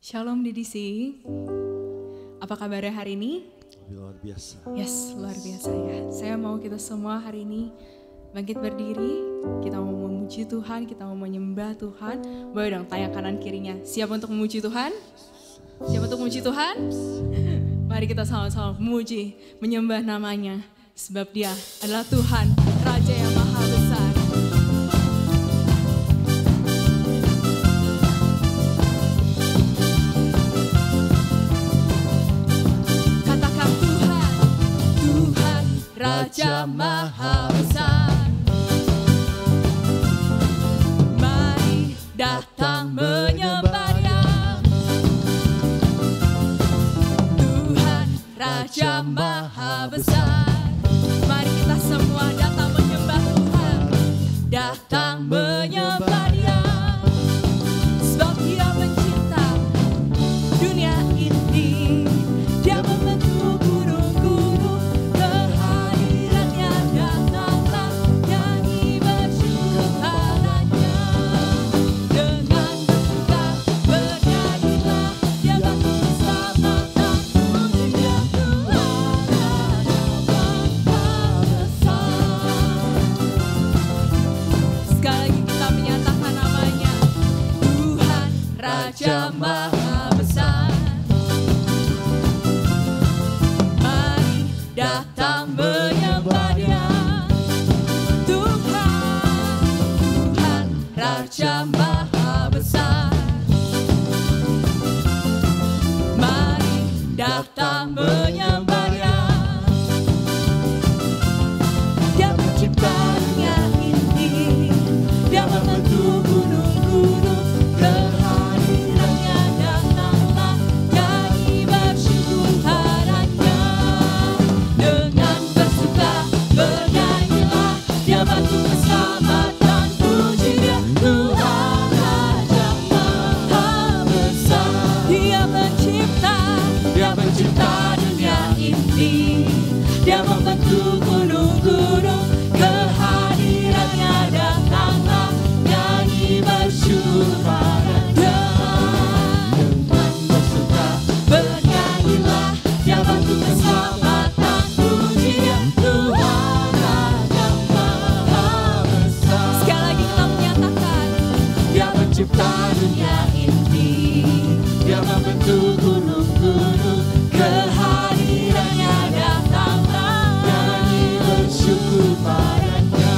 Shalom DDC, apa kabarnya hari ini? Luar biasa. Yes, luar biasa ya. Saya mau kita semua hari ini bangkit berdiri, kita mau memuji Tuhan, kita mau menyembah Tuhan. Boleh dong tanya kanan kirinya, siap untuk memuji Tuhan? Siap untuk memuji Tuhan? Mari kita sama-sama memuji, menyembah namanya. Sebab dia adalah Tuhan, Raja yang Maha Besar. Katakan Tuhan, Tuhan, Raja Maha Besar. Mari datang menyembah Dia. Tuhan, Raja Maha Besar. Mari kita semua datang menyembah Tuhan, datang menyembah Dia. Sebab Dia mencipta dunia ini, Dia membentuk gunung-gunung, kehadirannya datanglah, nyanyi bersyukur padanya. Dengan bersuka bernyanyilah, Dia batu keselamatan, puji Dia Tuhan Raja Maha Besar. Mari datang menyembah Dia. Tuhan, Raja Maha Besar. Mari datang menyembah Dia. Dia mencipta dunia ini, Dia membentuk gunung-gunung, kehadirannya datanglah, nyanyi bersyukur padanya. Dengan bersuka bernyanyilah, Dia batu keselamatan, puji Dia Tuhan Raja Maha Besar. Dia mencipta dunia ini, Dia membentuk gunung-gunung, kehadirannya datanglah, nyanyi bersyukur padanya. Dengan bersuka bernyanyilah, Dia batu keselamatan, puji Dia Tuhan Raja Maha Besar. Sekali lagi kita menyatakan, Dia mencipta dunia ini, Dia membentuk gunung-gunung, kehadirannya datanglah, nyanyi bersyukur padanya.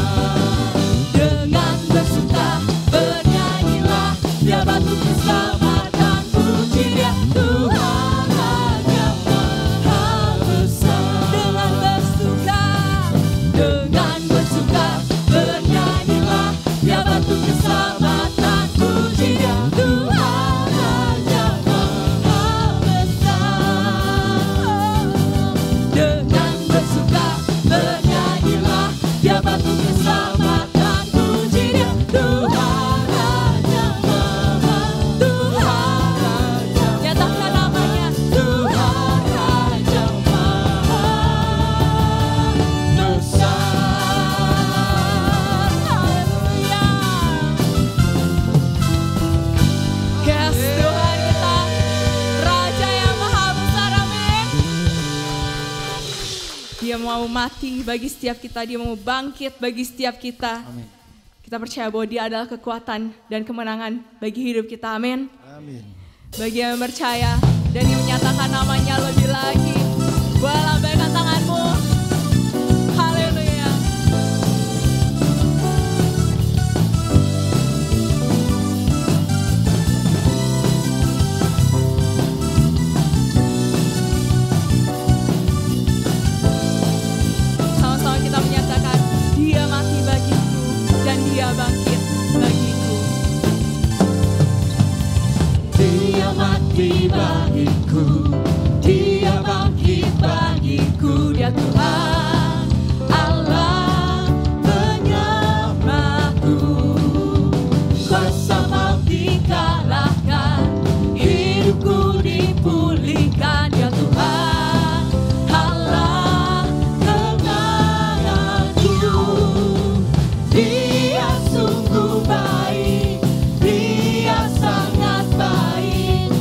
Dengan bersuka bernyanyilah, Dia batu keselamatan, puji Dia Tuhan Raja Maha Besar. Dengan bersuka bernyanyilah, Dia batu keselamatan, puji Dia Tuhan Raja Maha Besar. Dengan bersuka bernyanyilah, Dia batu keselamatan, puji Dia Tuhan Raja Maha. Tuhan Raja, nyatakan namanya, Tuhan Raja Maha Besar. Haleluya. Yes, Tuhan kita, Raja yang Maha Besar, amin. Dia mau mati bagi setiap kita, Dia mau bangkit bagi setiap kita. Amin. Kita percaya bahwa Dia adalah kekuatan dan kemenangan bagi hidup kita, amin. Amin. Bagi yang percaya dan yang menyatakan namanya lebih lagi, boleh lambaikan tanganmu. Haleluya. Sama-sama kita menyatakan, Dia mati bagiku dan Dia bangkit bagiku. Dia mati bagiku, Dia bangkit bagiku, Dia Tuhan Allah penyembahku. Kuasa maut dikalahkan, hidupku dipulihkan, Dia Tuhan Allah kemenanganku. Dia sungguh baik, Dia sangat baik,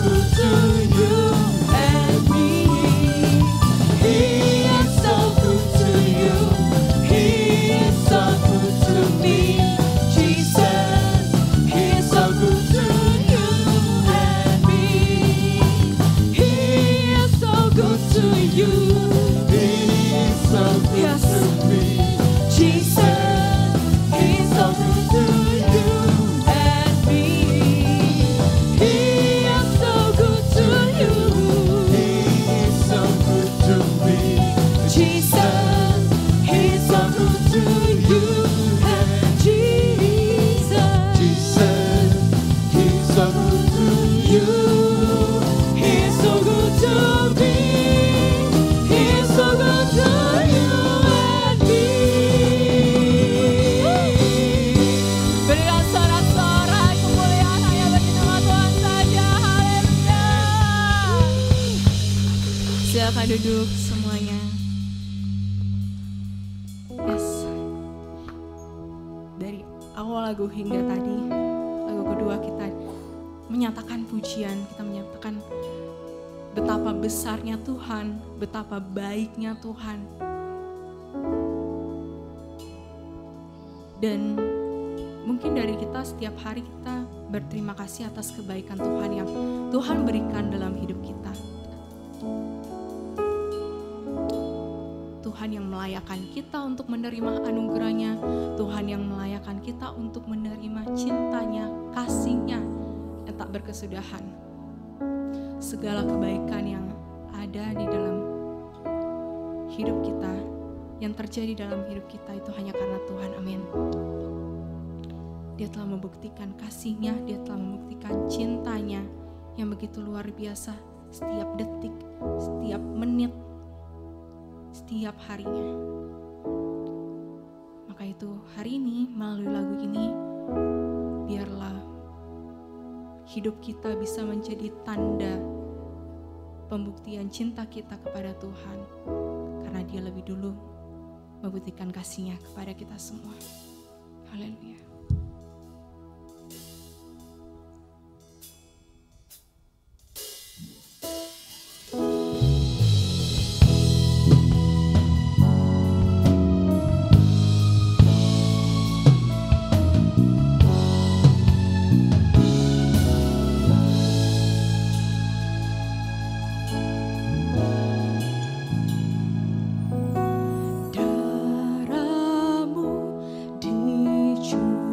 good to you and me. He is so good to you. He is so good to me. Jesus, He is so good to you and me. He is so good to you. He is so good to me. Jesus, He is so good to you and me. He is so good to you. He is so good to me. Jesus, He is so good to you and Jesus. Jesus, He is so good to you. He is so good to me. He is so good to you and me. Berikan sorak-sorai kemuliaan hanya bagi nama Tuhan saja. Haleluya. Silakan duduk semuanya. Yes. Dari awal lagu hingga tadi, lagu kedua kita menyatakan pujian, kita menyatakan betapa besarnya Tuhan, betapa baiknya Tuhan. Dan mungkin dari kita setiap hari kita berterima kasih atas kebaikan Tuhan yang Tuhan berikan dalam hidup kita. Tuhan yang melayakkan kita untuk menerima anugerahnya, Tuhan yang melayakkan kita untuk menerima cintanya, kasihnya yang tak berkesudahan. Segala kebaikan yang ada di dalam hidup kita, yang terjadi dalam hidup kita itu hanya karena Tuhan, amin. Dia telah membuktikan kasihnya, dia telah membuktikan cintanya yang begitu luar biasa setiap detik, setiap menit, setiap harinya. Maka itu hari ini melalui lagu ini, biarlah hidup kita bisa menjadi tanda pembuktian cinta kita kepada Tuhan. Karena Dia lebih dulu membuktikan kasih-Nya kepada kita semua. Haleluya. Darahmu dicurahkan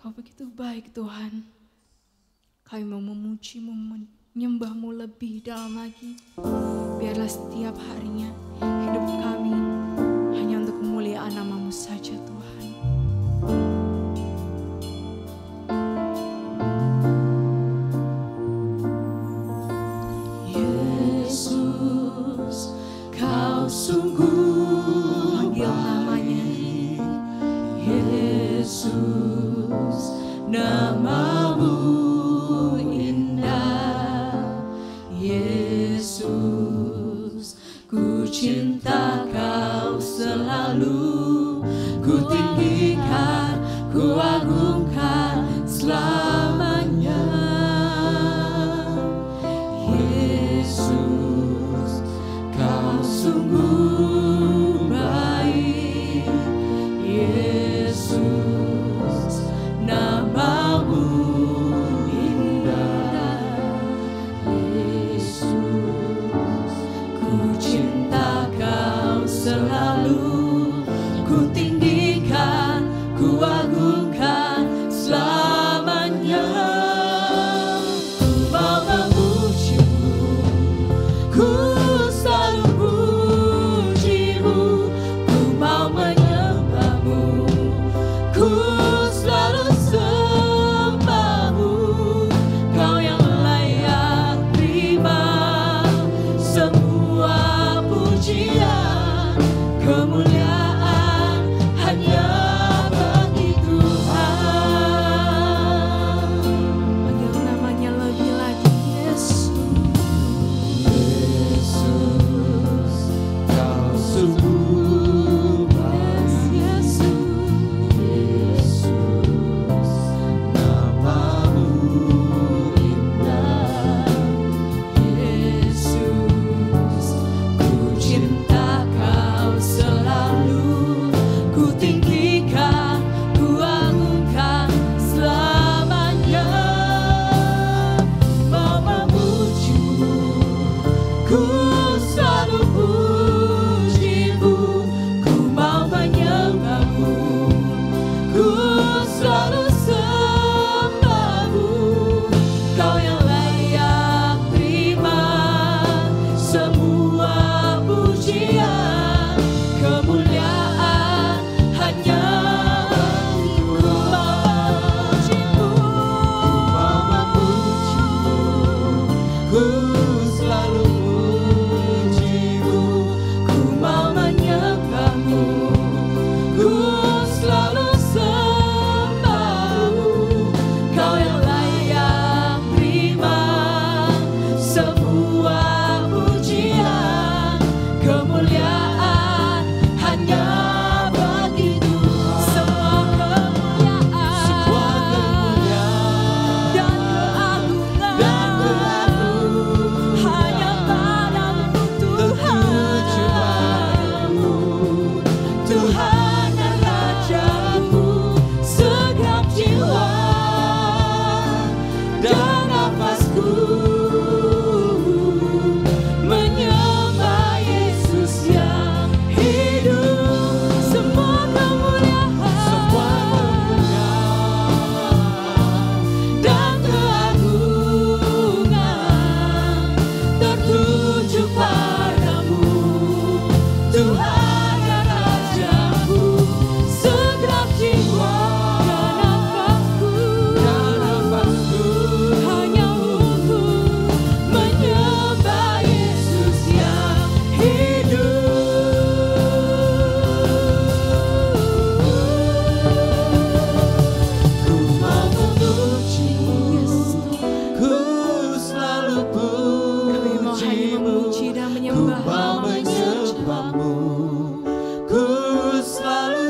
Kau begitu baik Tuhan. Kami mau memuji-Mu, menyembah-Mu lebih dalam lagi. Biarlah setiap harinya hidup kami hanya untuk kemuliaan nama-Mu saja Tuhan. Yesus, Kau sungguh Panggil namanya. Yesus, nama-Mu indah. Yesus, ku cinta Kau selalu. Ku tinggikan, ku agungkan selamanya. Yesus, Kau sungguh baik. Yesus, nama-Mu indah. Yesus, ku cinta Kau selalu. Ku tinggikan, ku agungkan selamanya. Ku mau memuji-Mu, ku selalu puji-Mu. Ku mau menyembah-Mu, ku selalu sembah-Mu. Kau yang layak terima semua pujian, kemuliaan hanya bagi Tuhan. Panggil namanya lebih lagi Yesus. Yesus, Kau sungguh baik. Yesus, nama-Mu indah. Yesus, ku cinta Kau selalu. Ku tinggikan, ku agungkan selamanya. Mau memuji-Mu, ku selalu puji-Mu. Ku mau menyembah-Mu, ku selalu sembah-Mu. Kau yang layak terima semua pujian, kemuliaan hanya bagi-Mu. Ku selalu puji-Mu, ku mau menyembah-Mu, ku selalu sembah-Mu. Kau yang layak terima semua pujian, kemuliaan hanya bagi Tuhan. Semua kemuliaan dan keagungan hanya padamu Tuhan. Tuhan dan Rajaku, segenap jiwa dan nafasku menyembah Yesus yang hidup. Semua kemuliaan dan keagungan tertuju padamu, Tuhan dan Rajaku, segenap jiwa dan nafasku hanya untuk menyembah Yesus yang hidup. Ku mau memuji-Mu, ku selalu Kami mau hanya puji-Mu. memuji dan Ku menyembah mau nama-Mu saja. menyembah-Mu, ku selalu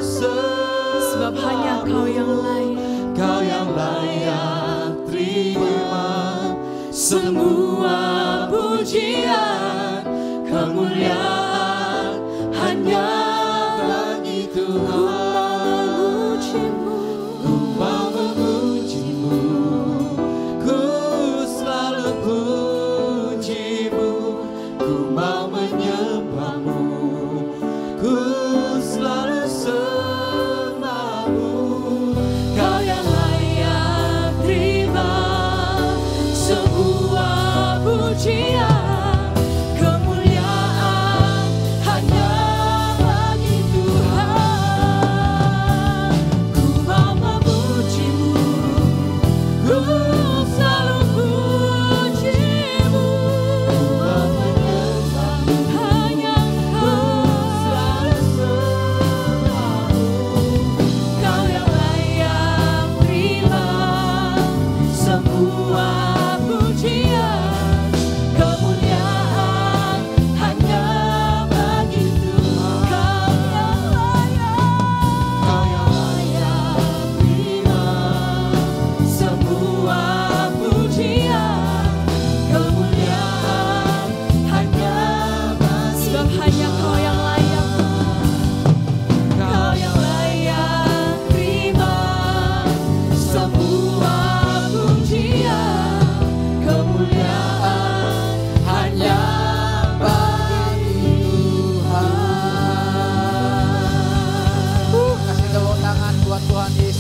Sebab hanya Kau yang layak. Kau yang layak terima semua pujian, kemuliaan hanya bagi Tuhan. Ku mau memuji-Mu, ku selalu puji-Mu. Ku mau menyembah-Mu, ku selalu sembah-Mu. Kau yang layak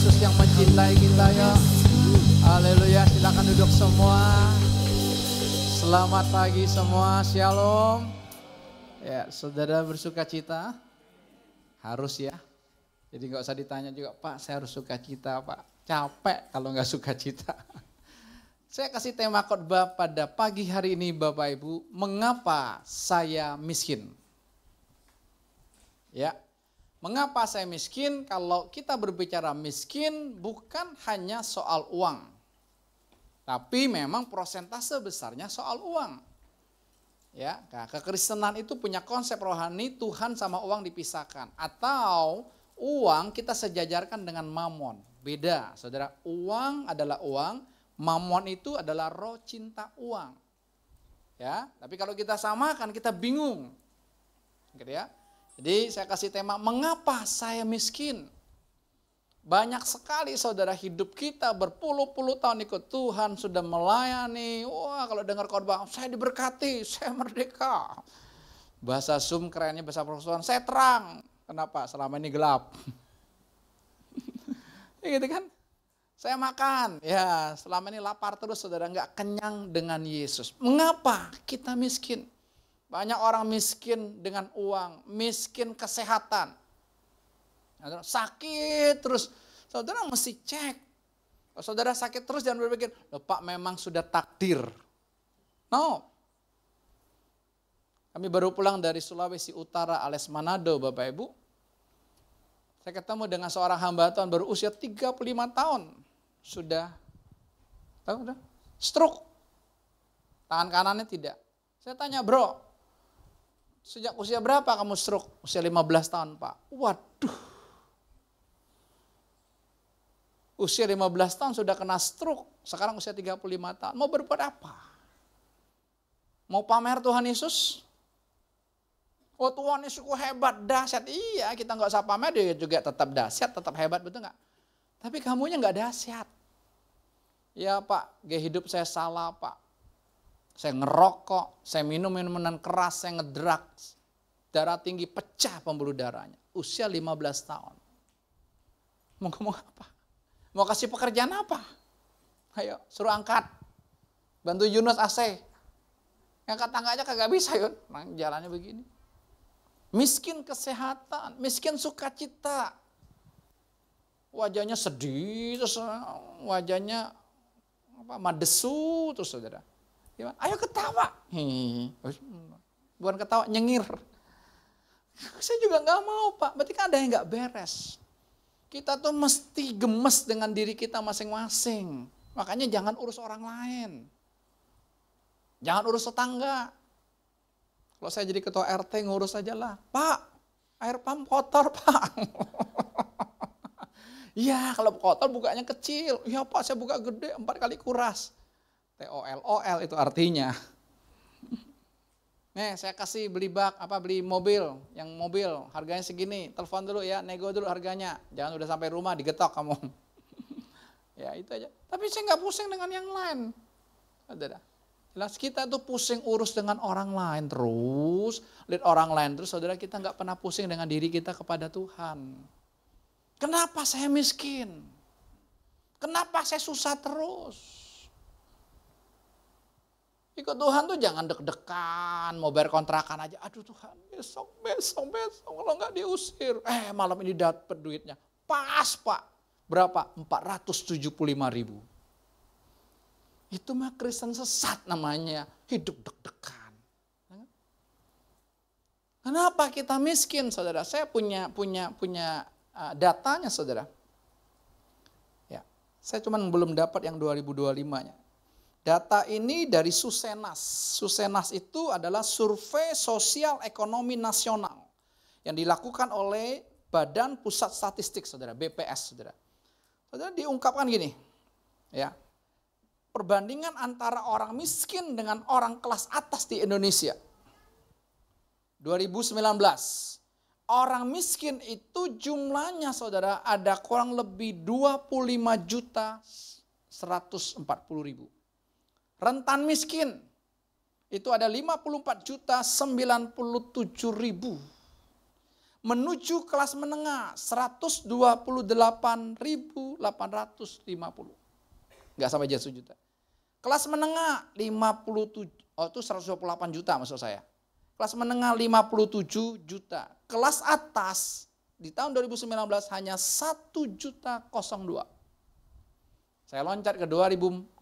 Yesus yang mencintai kita ya. Haleluya, silakan duduk semua. Selamat pagi semua, shalom. Ya, saudara bersuka cita? Harus ya. Jadi nggak usah ditanya juga, Pak saya harus suka cita Pak. Capek kalau nggak suka cita. Saya kasih tema khotbah pada pagi hari ini Bapak Ibu, mengapa saya miskin? Ya, mengapa saya miskin? Kalau kita berbicara miskin bukan hanya soal uang. Tapi memang prosentase besarnya soal uang. Ya, nah, kekristenan itu punya konsep rohani Tuhan sama uang dipisahkan. Atau uang kita sejajarkan dengan mamon. Beda, saudara. Uang adalah uang, mamon itu adalah roh cinta uang. Ya, tapi kalau kita samakan kita bingung. Gitu ya. Jadi saya kasih tema, mengapa saya miskin? Banyak sekali saudara hidup kita berpuluh-puluh tahun ikut Tuhan, sudah melayani. Wah kalau dengar khotbah, saya diberkati, saya merdeka. Bahasa Zoom kerennya, bahasa persekutuan, saya terang. Kenapa? Selama ini gelap. Ya gitu kan? Saya makan, ya selama ini lapar terus saudara, nggak kenyang dengan Yesus. Mengapa kita miskin? Banyak orang miskin dengan uang, miskin kesehatan. Sakit terus, saudara mesti cek. Kalau saudara sakit terus jangan berpikir, loh Pak memang sudah takdir. No. Kami baru pulang dari Sulawesi Utara alias Manado Bapak Ibu. Saya ketemu dengan seorang hamba Tuhan berusia 35 tahun. Sudah, tahu udah? Stroke. Tangan kanannya tidak. Saya tanya, bro, sejak usia berapa kamu stroke? Usia 15 tahun Pak. Waduh. Usia 15 tahun sudah kena stroke. Sekarang usia 35 tahun. Mau berbuat apa? Mau pamer Tuhan Yesus? Oh Tuhan Yesus hebat, dahsyat. Iya kita nggak usah pamer, dia juga tetap dahsyat, tetap hebat, betul nggak? Tapi kamunya nggak dahsyat. Ya Pak, gaya hidup saya salah Pak. Saya ngerokok, saya minum minuman keras, saya ngedrugs. Darah tinggi, pecah pembuluh darahnya. Usia 15 tahun. Mau ngomong apa? Mau kasih pekerjaan apa? Ayo, suruh angkat. Bantu Yunus AC. Ngangkat tangga aja kagak bisa Yun. Nah, jalannya begini. Miskin kesehatan, miskin sukacita. Wajahnya sedih, terus wajahnya madesu, terus saudara. Gimana? Ayo ketawa. Bukan ketawa, nyengir. Saya juga nggak mau Pak, berarti kan ada yang nggak beres. Kita tuh mesti gemes dengan diri kita masing-masing. Makanya jangan urus orang lain. Jangan urus tetangga. Kalau saya jadi ketua RT ngurus aja lah. Pak, air pump kotor Pak. Iya kalau kotor bukanya kecil. Iya Pak saya buka gede 4 kali kuras. TOLOL itu artinya. Nih saya kasih beli beli mobil, yang mobil harganya segini, telepon dulu ya, nego dulu harganya, jangan udah sampai rumah digetok kamu. Ya itu aja. Tapi saya nggak pusing dengan yang lain. Saudara, jelas kita tuh pusing urus dengan orang lain terus, lihat orang lain terus, saudara kita nggak pernah pusing dengan diri kita kepada Tuhan. Kenapa saya miskin? Kenapa saya susah terus? Ikut Tuhan tuh jangan deg-degan, mau bayar kontrakan aja. Aduh Tuhan, besok kalau nggak diusir. Malam ini dapat duitnya. Pas Pak, berapa? 475.000. Itu mah Kristen sesat namanya, hidup deg-degan. Kenapa kita miskin saudara? Saya punya datanya saudara. Ya, saya cuman belum dapat yang 2025-nya. Data ini dari Susenas. Susenas itu adalah survei sosial ekonomi nasional yang dilakukan oleh Badan Pusat Statistik, saudara, BPS, saudara. Saudara diungkapkan gini, ya, perbandingan antara orang miskin dengan orang kelas atas di Indonesia. 2019, orang miskin itu jumlahnya, saudara, ada kurang lebih 25.140.000. Rentan miskin itu ada 54.097.000. menuju kelas menengah 128.850. Enggak sampai 1 juta. Kelas menengah 57, itu 128 juta maksud saya. Kelas menengah 57 juta. Kelas atas di tahun 2019 hanya 1.002. Saya loncat ke 2024.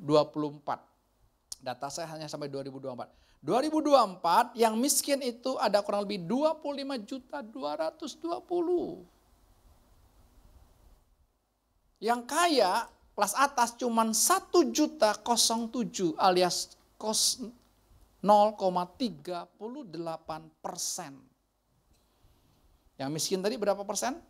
Data saya hanya sampai 2024. 2024 yang miskin itu ada kurang lebih 25.220. Yang kaya kelas atas cuman 1.007 alias 0,38%. Yang miskin tadi berapa persen?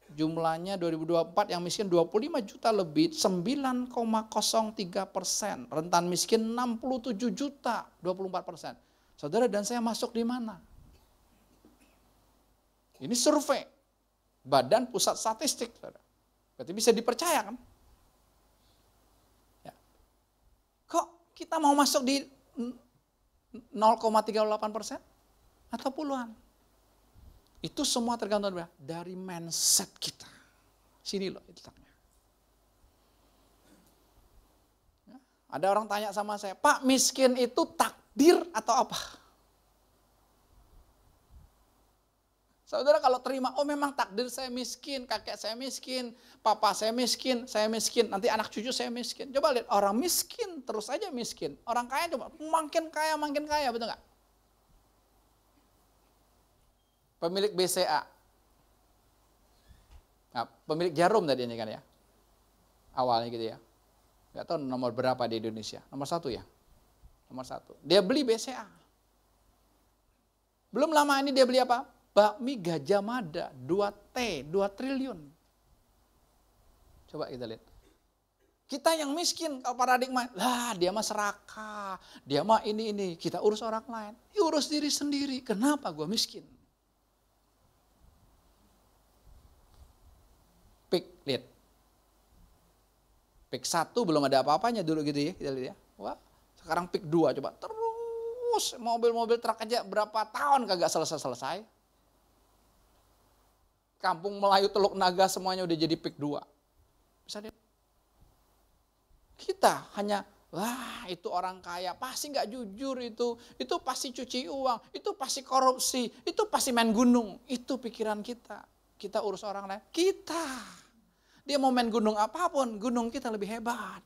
Jumlahnya 2024 yang miskin 25 juta lebih, 9,03%. Rentan miskin 67 juta, 24%. Saudara dan saya masuk di mana? Ini survei Badan Pusat Statistik. Saudara. Berarti bisa dipercaya kan? Ya. Kok kita mau masuk di 0,38%? Atau puluhan? Itu semua tergantung dari mindset kita. Sini loh letaknya. Ada orang tanya sama saya, Pak, miskin itu takdir atau apa? Saudara kalau terima, oh memang takdir saya miskin, kakek saya miskin, papa saya miskin, nanti anak cucu saya miskin. Coba lihat, orang miskin terus aja miskin. Orang kaya coba makin kaya, betul nggak? Pemilik BCA. Nah, pemilik Jarum tadi ini kan ya. Awalnya gitu ya. Gak tahu nomor berapa di Indonesia. Nomor 1 ya. Nomor 1. Dia beli BCA. Belum lama ini dia beli apa? Bakmi Gajah Mada. 2 triliun. Coba kita lihat. Kita yang miskin, kalau paradigma, dia mah serakah. Dia mah ini. Kita urus orang lain. Ya, urus diri sendiri. Kenapa gue miskin? Lihat. Pik 1 belum ada apa-apanya dulu gitu ya, kita lihat ya. Wah, sekarang pik 2 coba terus mobil-mobil truk aja berapa tahun kagak selesai-selesai. Kampung Melayu Teluk Naga semuanya udah jadi pik 2. Bisa lihat. Kita hanya, itu orang kaya, pasti nggak jujur itu pasti cuci uang, itu pasti korupsi, itu pasti main gunung. Itu pikiran kita. Kita urus orang lain. Dia mau main gunung apapun, gunung kita lebih hebat.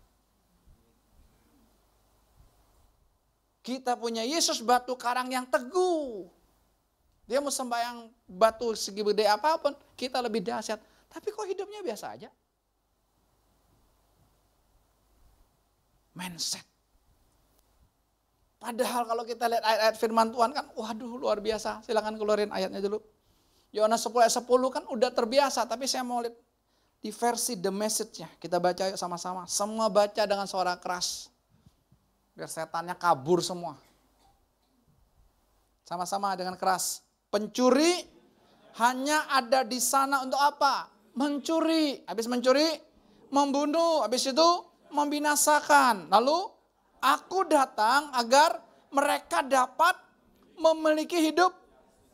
Kita punya Yesus batu karang yang teguh. Dia mau sembahyang batu segi gede apapun, kita lebih dahsyat. Tapi kok hidupnya biasa aja? Mindset. Padahal kalau kita lihat ayat-ayat firman Tuhan kan, waduh luar biasa. Silakan keluarin ayatnya dulu. Yohanes 10 ayat 10 kan udah terbiasa, tapi saya mau lihat di versi The Message-nya. Kita baca yuk sama-sama. Semua baca dengan suara keras. Biar setannya kabur semua. Sama-sama dengan keras. Pencuri hanya ada di sana untuk apa? Mencuri. Habis mencuri, membunuh. Habis itu membinasakan. Lalu aku datang agar mereka dapat memiliki hidup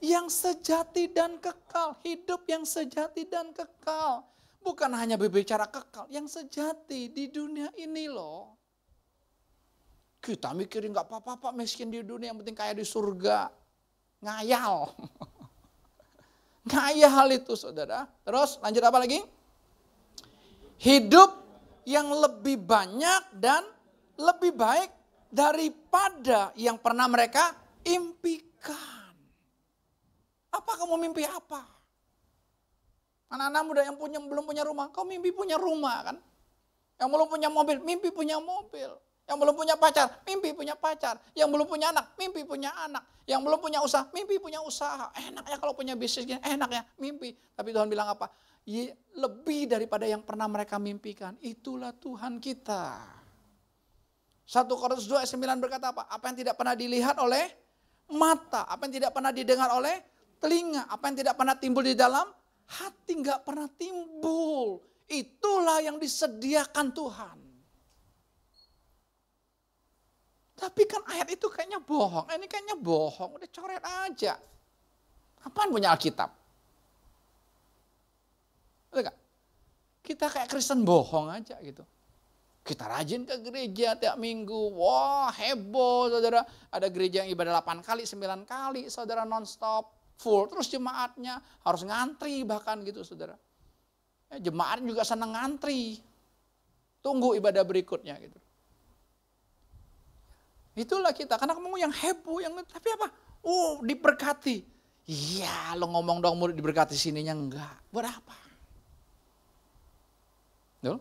yang sejati dan kekal. Hidup yang sejati dan kekal. Bukan hanya berbicara kekal, yang sejati di dunia ini loh. Kita mikirin gak apa-apa miskin di dunia, yang penting kaya di surga. Ngayal. Ngayal itu saudara. Terus lanjut apa lagi? Hidup yang lebih banyak dan lebih baik daripada yang pernah mereka impikan. Apa kamu mimpi apa? Anak-anak muda yang belum punya rumah, kau mimpi punya rumah kan? Yang belum punya mobil, mimpi punya mobil. Yang belum punya pacar, mimpi punya pacar. Yang belum punya anak, mimpi punya anak. Yang belum punya usaha, mimpi punya usaha. Enak ya kalau punya bisnis, enak ya, mimpi. Tapi Tuhan bilang apa? Lebih daripada yang pernah mereka mimpikan. Itulah Tuhan kita. 1 Korintus 2 ayat 9 berkata apa? Apa yang tidak pernah dilihat oleh mata, apa yang tidak pernah didengar oleh telinga, apa yang tidak pernah timbul di dalam hati, nggak pernah timbul. Itulah yang disediakan Tuhan. Tapi kan ayat itu kayaknya bohong, ini kayaknya bohong, udah coret aja. Apaan punya Alkitab? Betul nggak? Kita kayak Kristen bohong aja gitu. Kita rajin ke gereja tiap minggu. Wah, heboh saudara. Ada gereja yang ibadah 8 kali, 9 kali saudara non-stop. Full terus jemaatnya. Harus ngantri bahkan gitu saudara. Jemaat juga senang ngantri. Tunggu ibadah berikutnya gitu. Itulah kita. Karena kamu yang heboh. Tapi apa? Diberkati. Iya, lo ngomong dong murid diberkati, sininya enggak. Buat apa? Betul?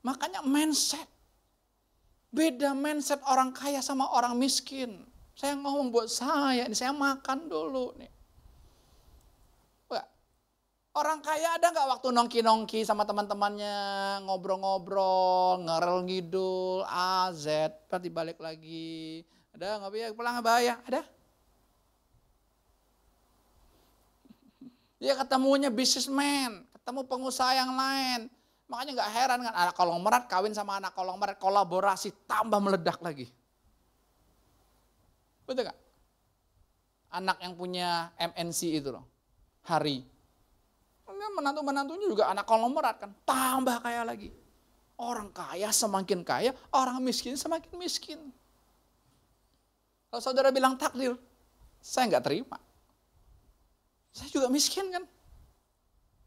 Makanya mindset. Beda mindset orang kaya sama orang miskin. Saya ngomong buat saya, ini saya makan dulu nih. Wah, orang kaya ada nggak waktu nongki-nongki sama teman-temannya, ngobrol-ngobrol, ngerel ngidul, A, Z, nanti balik lagi. Ada nggak ya? Pulang nggak bahaya? Ada? Dia ketemunya businessman, ketemu pengusaha yang lain. Makanya nggak heran kan anak konglomerat kawin sama anak konglomerat, kolaborasi tambah meledak lagi. Betul nggak? Anak yang punya MNC itu loh, Hari. Menantu-menantunya juga anak konglomerat kan, tambah kaya lagi. Orang kaya semakin kaya, orang miskin semakin miskin. Kalau saudara bilang takdir, saya nggak terima. Saya juga miskin kan.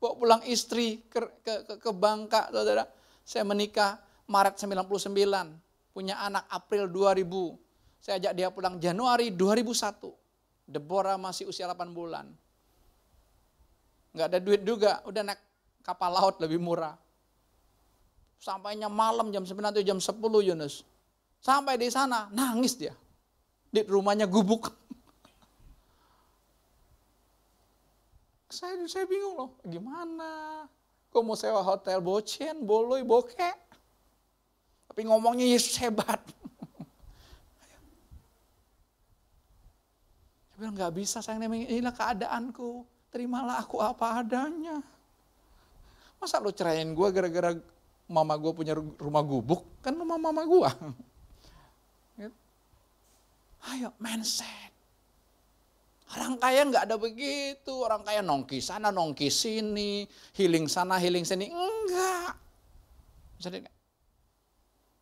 Bawa pulang istri ke Bangka, saudara. Saya menikah Maret 99, punya anak April 2000. Saya ajak dia pulang Januari 2001. Deborah masih usia 8 bulan. Nggak ada duit juga, udah naik kapal laut lebih murah. Sampainya malam jam 9 atau jam 10 Yunus. Sampai di sana nangis dia. Di rumahnya gubuk. Saya bingung loh, gimana? Kok mau sewa hotel bocen, boloi, bokeh. Tapi ngomongnya Yesus hebat. Saya bilang gak bisa sayang, inilah keadaanku. Terimalah aku apa adanya. Masa lo ceraiin gue gara-gara mama gue punya rumah gubuk? Kan rumah mama gue. Ayo mindset. Orang kaya nggak ada begitu, orang kaya nongki sana, nongki sini, healing sana, healing sini, enggak. Misalnya,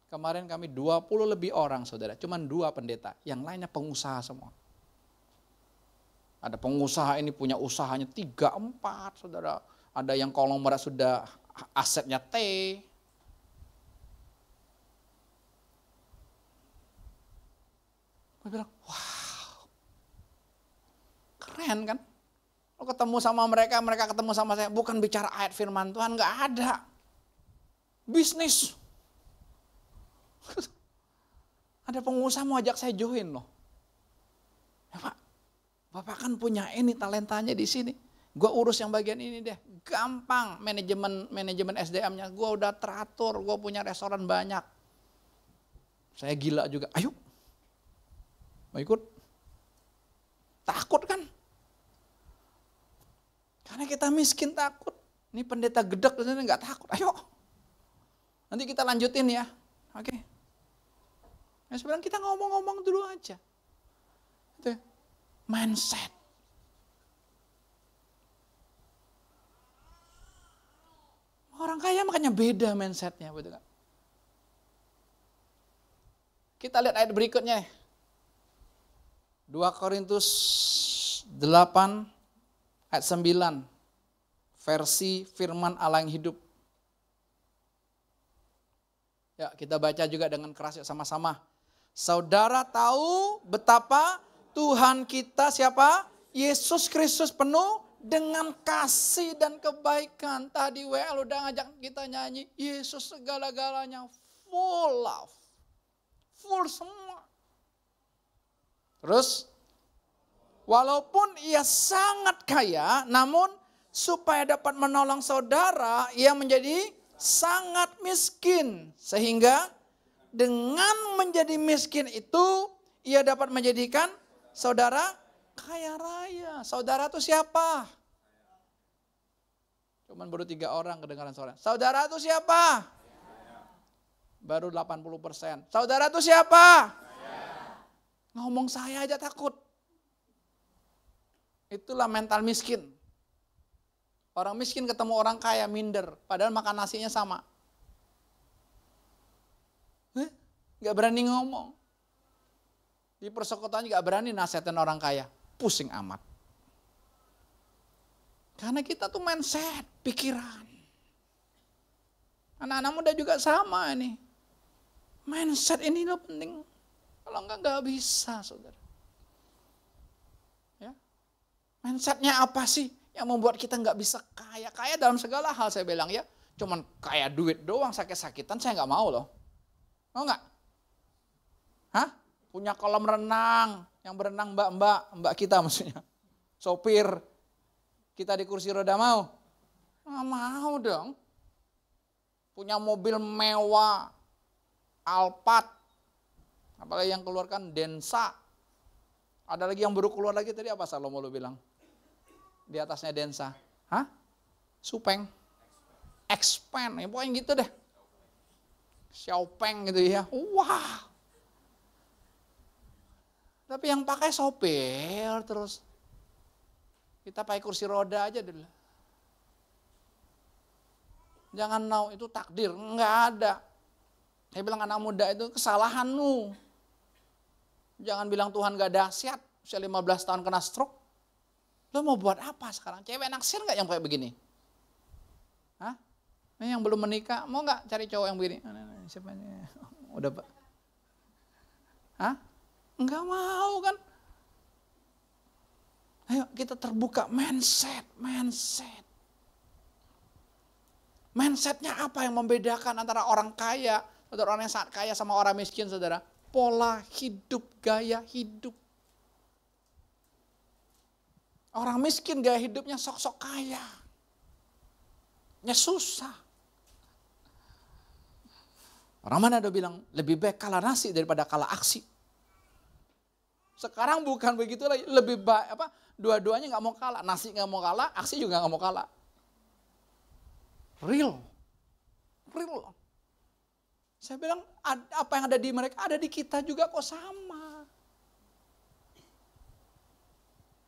kemarin kami 20 lebih orang saudara, cuman 2 pendeta, yang lainnya pengusaha semua. Ada pengusaha ini punya usahanya 3-4 saudara, ada yang konglomerat sudah asetnya T. Saya bilang, wah. Keren kan? Lo ketemu sama mereka, mereka ketemu sama saya. Bukan bicara ayat firman Tuhan, gak ada. Bisnis. Ada pengusaha mau ajak saya join loh. Ya Pak, Bapak kan punya ini talentanya di sini. Gue urus yang bagian ini deh. Gampang manajemen SDM-nya. Gue udah teratur, gue punya restoran banyak. Saya gila juga. Ayo. Mau ikut? Takut kan? Karena kita miskin takut. Ini pendeta gedek nggak takut. Ayo. Nanti kita lanjutin ya. Oke. Nah, sebenarnya kita ngomong-ngomong dulu aja. Itu mindset. Orang kaya makanya beda mindsetnya, betul kan? Kita lihat ayat berikutnya. 2 Korintus 8 ayat 9. Versi firman Allah yang hidup. Ya, kita baca juga dengan keras ya sama-sama. Saudara tahu betapa Tuhan kita siapa? Yesus Kristus penuh dengan kasih dan kebaikan. Tadi WL udah ngajak kita nyanyi. Yesus segala-galanya full love. Full semua. Terus, walaupun ia sangat kaya, namun supaya dapat menolong saudara, ia menjadi sangat miskin. Sehingga dengan menjadi miskin itu, ia dapat menjadikan saudara kaya raya. Saudara itu siapa? Cuman baru 3 orang kedengaran suara. Saudara itu siapa? Baru 80%. Saudara itu siapa? Ngomong saya aja takut. Itulah mental miskin. Orang miskin ketemu orang kaya minder, padahal makan nasinya sama. Gak berani ngomong. Di persekotanya gak berani nasihatin orang kaya. Pusing amat. Karena kita tuh mindset, pikiran. Anak-anak muda juga sama ini. Mindset ini loh penting. Kalau enggak gak bisa, saudara. Ya. Mindsetnya apa sih yang membuat kita gak bisa kaya? Kaya dalam segala hal saya bilang ya. Cuman kaya duit doang, sakit-sakitan saya gak mau loh. Mau gak? Hah? Punya kolam renang, yang berenang mbak kita maksudnya. Sopir, kita di kursi roda mau? Nggak mau dong. Punya mobil mewah, Alphard, apalagi yang keluarkan Densa. Ada lagi yang baru keluar lagi tadi apa Salomo lu bilang? Di atasnya Densa. Hah? Supeng. Expand, ya pokoknya gitu deh. Xiaopeng gitu ya. Wah. Tapi yang pakai sopir terus. Kita pakai kursi roda aja dulu. Jangan mau itu takdir, enggak ada. Saya bilang anak muda itu kesalahanmu. Jangan bilang Tuhan gak dahsyat, usia 15 tahun kena stroke. Lo mau buat apa sekarang? Cewek naksir gak yang kayak begini? Hah? Ini yang belum menikah, mau gak cari cowok yang begini? Siapa ini? Udah Pak. Hah? Enggak mau kan? Ayo kita terbuka mindset. Mindsetnya apa yang membedakan antara orang kaya, saudara, orang yang sangat kaya sama orang miskin, saudara? Pola hidup, gaya hidup. Orang miskin gaya hidupnya sok-sok kaya. Ya susah. Orang mana ada bilang lebih baik kalah nasi daripada kalah aksi. Sekarang bukan begitu lagi, lebih baik apa? Dua-duanya nggak mau kalah, nasi nggak mau kalah, aksi juga nggak mau kalah. Real. Saya bilang apa yang ada di mereka ada di kita juga kok sama.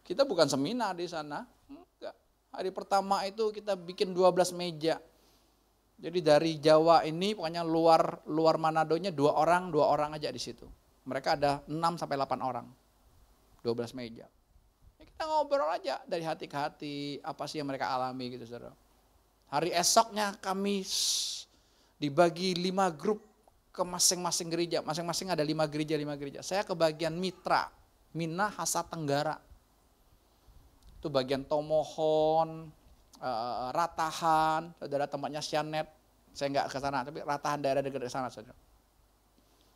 Kita bukan seminar di sana, enggak. Hari pertama itu kita bikin 12 meja. Jadi dari Jawa ini pokoknya luar Manadonya 2 orang aja di situ. Mereka ada 6 sampai 8 orang. 12 meja. Ya kita ngobrol aja dari hati ke hati, apa sih yang mereka alami gitu, Saudara. Hari esoknya kami dibagi 5 grup ke masing-masing gereja. Masing-masing ada 5 gereja. Saya ke bagian Mitra, Minahasa Tenggara. Itu bagian Tomohon, Ratahan, saudara tempatnya Sianet. Saya enggak ke sana, tapi Ratahan daerah dekat sana, saudara.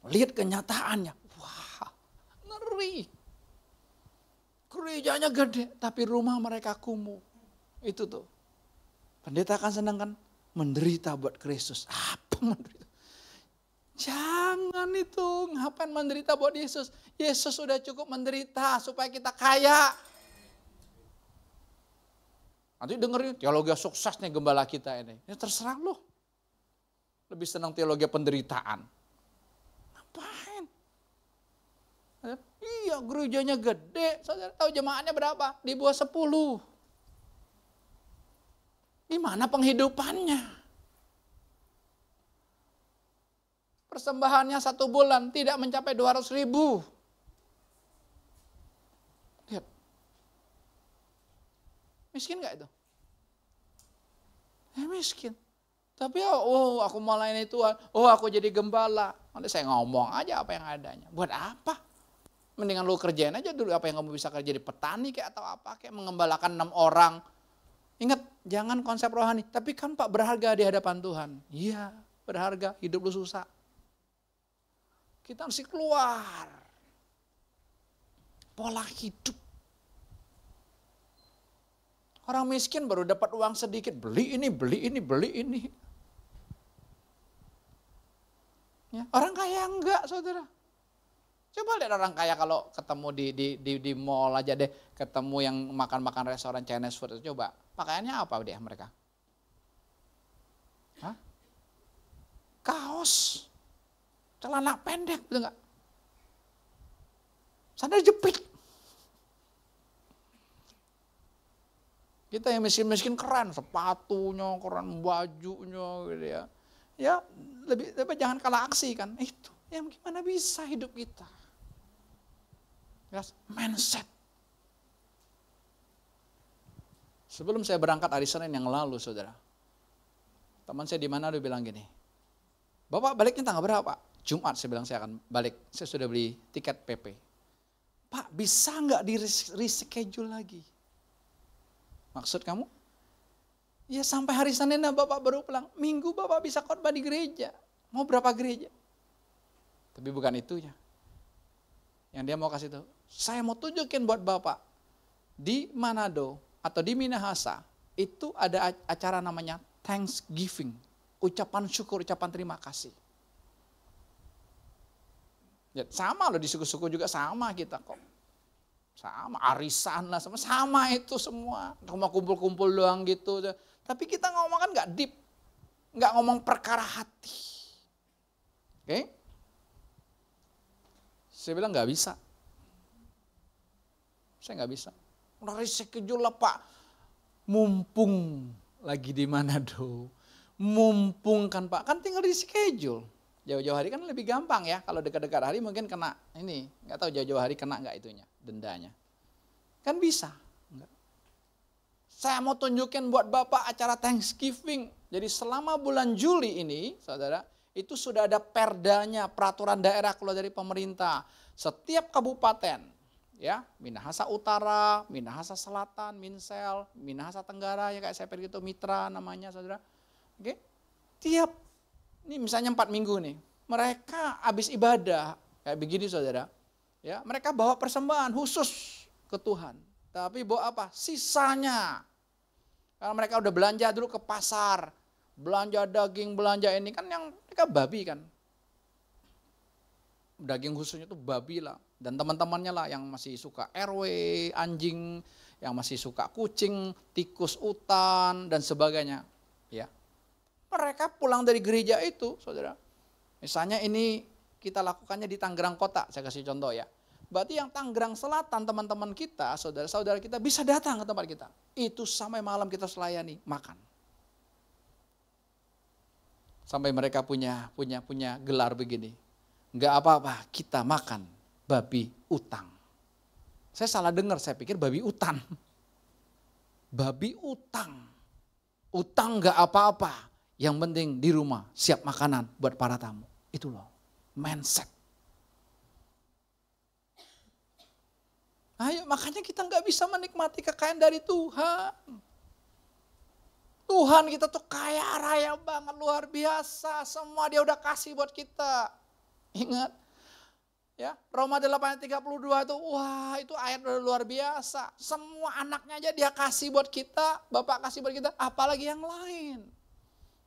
Lihat kenyataannya, wah, ngeri. Gerejanya gede, tapi rumah mereka kumuh. Itu tuh. Pendeta kan senang kan menderita buat Kristus. Apa menderita? Jangan itu, ngapain menderita buat Yesus? Yesus sudah cukup menderita supaya kita kaya. Nanti dengerin teologi sukses nih gembala kita ini. Ya terserah loh. Lebih senang teologi penderitaan. Ngapain? Iya gerejanya gede. Saudara tahu jemaatnya berapa? Di bawah 10. Di mana penghidupannya? Persembahannya 1 bulan tidak mencapai 200.000. Lihat. Miskin gak itu? Ya miskin. Tapi aku mau layani Tuhan. Aku jadi gembala. Nanti saya ngomong aja apa yang adanya. Buat apa? Mendingan lu kerjain aja dulu apa yang kamu bisa kerja di petani kayak atau apa kayak mengembalakan 6 orang. Ingat, jangan konsep rohani. Tapi kan Pak berharga di hadapan Tuhan. Iya, berharga. Hidup lu susah. Kita harus keluar. Pola hidup. Orang miskin baru dapat uang sedikit. Beli ini. Ya, orang kaya enggak, saudara. Coba lihat orang kaya kalau ketemu di mall aja deh, ketemu yang makan-makan restoran Chinese food, coba pakaiannya apa deh mereka? Hah? Kaos, celana pendek, betul nggak? Sandal jepit. Kita yang miskin-miskin keren, sepatunya, keren bajunya gitu ya. Ya, lebih jangan kalah aksi kan. Itu yang gimana bisa hidup kita. Ya, mindset. Sebelum saya berangkat hari Senin yang lalu, saudara. Teman saya di mana dia bilang gini, Bapak baliknya tanggal berapa? Jumat, saya bilang saya akan balik. Saya sudah beli tiket PP. Pak, bisa nggak di reschedule lagi? Maksud kamu? Ya sampai hari Senin Bapak baru pulang. Minggu Bapak bisa khotbah di gereja. Mau berapa gereja? Tapi bukan itunya. Yang dia mau kasih tahu. Saya mau tunjukin buat Bapak. Di Manado atau di Minahasa. Itu ada acara namanya Thanksgiving. Ucapan syukur, ucapan terima kasih. Ya, sama loh di suku-suku juga sama kita kok. Sama, arisan lah, sama itu semua. Cuma kumpul-kumpul doang gitu. Tapi kita ngomong kan gak deep. Gak ngomong perkara hati. Oke? Saya bilang gak bisa. Saya gak bisa. Udah reschedule lah Pak. Mumpung lagi di Manado. Mumpung kan Pak, kan tinggal reschedule. Jauh-jauh hari kan lebih gampang ya. Kalau dekat-dekat hari mungkin kena ini. Gak tahu jauh-jauh hari kena gak itunya, dendanya. Kan bisa. Enggak. Saya mau tunjukin buat Bapak acara Thanksgiving. Jadi selama bulan Juli ini, saudara, itu sudah ada perdanya, peraturan daerah keluar dari pemerintah. Setiap kabupaten, ya, Minahasa Utara, Minahasa Selatan, Minsel, Minahasa Tenggara, ya kayak saya pergi itu Mitra namanya, saudara. Oke, tiap, ini misalnya 4 minggu nih, mereka habis ibadah, kayak begini saudara, ya, mereka bawa persembahan khusus ke Tuhan. Tapi bawa apa? Sisanya. Karena mereka udah belanja dulu ke pasar, belanja daging, belanja ini, kan yang mereka babi kan. Daging khususnya itu babi lah. Dan teman-temannya lah yang masih suka RW, anjing, yang masih suka kucing, tikus, utan, dan sebagainya. Ya. Mereka pulang dari gereja itu, saudara. Misalnya ini kita lakukannya di Tangerang Kota, saya kasih contoh ya. Berarti yang Tangerang Selatan, teman-teman kita, saudara-saudara kita bisa datang ke tempat kita. Itu sampai malam kita selayani, makan. Sampai mereka punya gelar begini. Enggak apa-apa, kita makan babi utang. Saya salah dengar, saya pikir babi utan. Babi utang. Utang enggak apa-apa. Yang penting di rumah siap makanan buat para tamu. Itu loh, mindset. Ayo, makanya kita nggak bisa menikmati kekayaan dari Tuhan. Tuhan kita tuh kaya raya banget, luar biasa. Semua dia udah kasih buat kita. Ingat, ya Roma 8:32 itu, wah itu ayat udah luar biasa. Semua anaknya aja dia kasih buat kita, Bapak kasih buat kita, apalagi yang lain.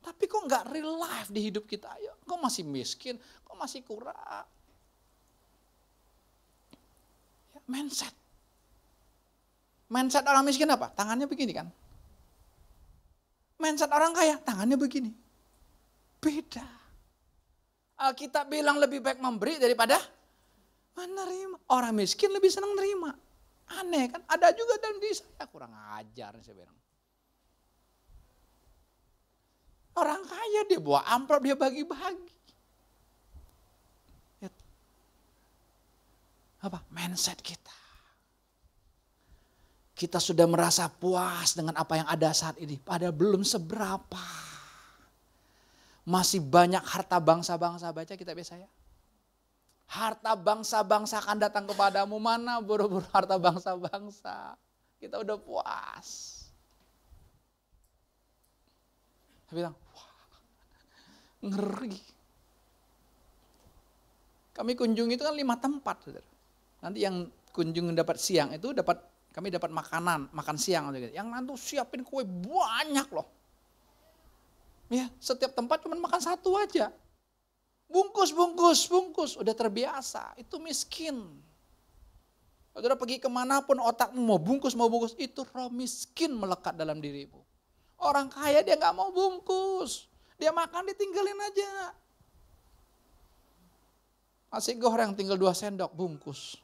Tapi kok nggak real life di hidup kita? Ayo, kok masih miskin, kok masih kurang? Ya, mindset. Mindset orang miskin apa? Tangannya begini kan. Mindset orang kaya, tangannya begini. Beda. Alkitab bilang lebih baik memberi daripada menerima. Orang miskin lebih senang menerima. Aneh kan? Ada juga dalam diri saya, kurang ajar saya bilang. Orang kaya dia bawa amplop, dia bagi-bagi. Apa? Mindset kita. Kita sudah merasa puas dengan apa yang ada saat ini. Padahal belum seberapa. Masih banyak harta bangsa-bangsa, baca kitab Yesaya. Harta bangsa-bangsa akan datang kepadamu. Mana buru-buru harta bangsa-bangsa. Kita udah puas. Saya bilang, wah, ngeri. Kami kunjungi itu kan 5 tempat. Saudara. Nanti yang kunjungi dapat siang itu kami dapat makanan, makan siang. Yang nanti siapin kue banyak loh. Ya, setiap tempat cuma makan 1 aja. Bungkus. Udah terbiasa. Itu miskin. Saudara pergi kemanapun otakmu mau bungkus. Itu roh miskin melekat dalam dirimu. Orang kaya dia gak mau bungkus. Dia makan ditinggalin aja. Nasi goreng tinggal 2 sendok bungkus.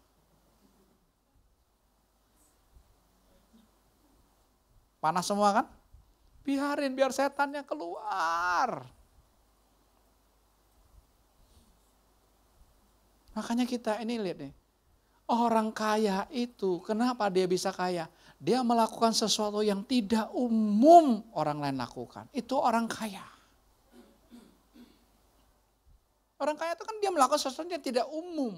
Panas semua kan? Biarin, biar setannya keluar. Makanya kita ini lihat nih, orang kaya itu, kenapa dia bisa kaya? Dia melakukan sesuatu yang tidak umum orang lain lakukan. Itu orang kaya. Orang kaya itu kan dia melakukan sesuatu yang tidak umum.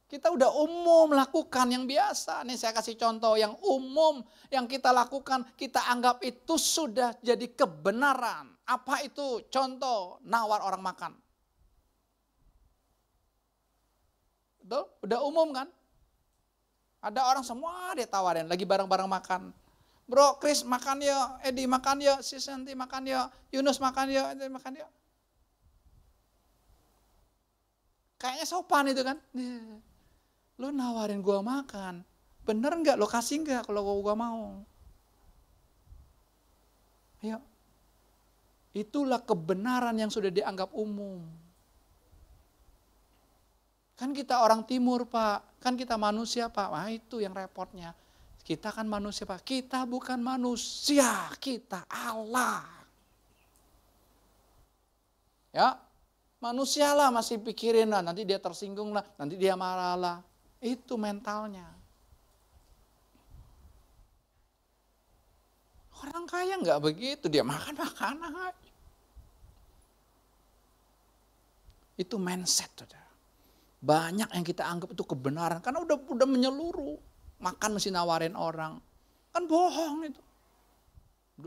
Kita udah umum melakukan yang biasa. Nih saya kasih contoh yang umum yang kita lakukan, kita anggap itu sudah jadi kebenaran. Apa itu? Contoh, nawar orang makan. Betul? Udah umum kan? Ada orang semua dia tawarin, lagi bareng-bareng makan. Bro, Chris makan yuk, Edi makan yuk, si Santi makan yuk, Yunus makan yuk, Edi makan yuk. Kayaknya sopan itu kan. Lo nawarin gua makan, bener nggak? Lo kasih nggak kalau gua mau? Ayo. Itulah kebenaran yang sudah dianggap umum. Kan kita orang timur Pak, kan kita manusia Pak, wah itu yang repotnya. Kita kan manusia Pak, kita bukan manusia, kita Allah. Ya, manusia lah masih pikirin lah, nanti dia tersinggung lah, nanti dia marah lah. Itu mentalnya. Orang kaya nggak begitu, dia makan-makan aja. Itu mindset, saudara. Banyak yang kita anggap itu kebenaran, karena udah menyeluruh. Makan mesti nawarin orang. Kan bohong itu.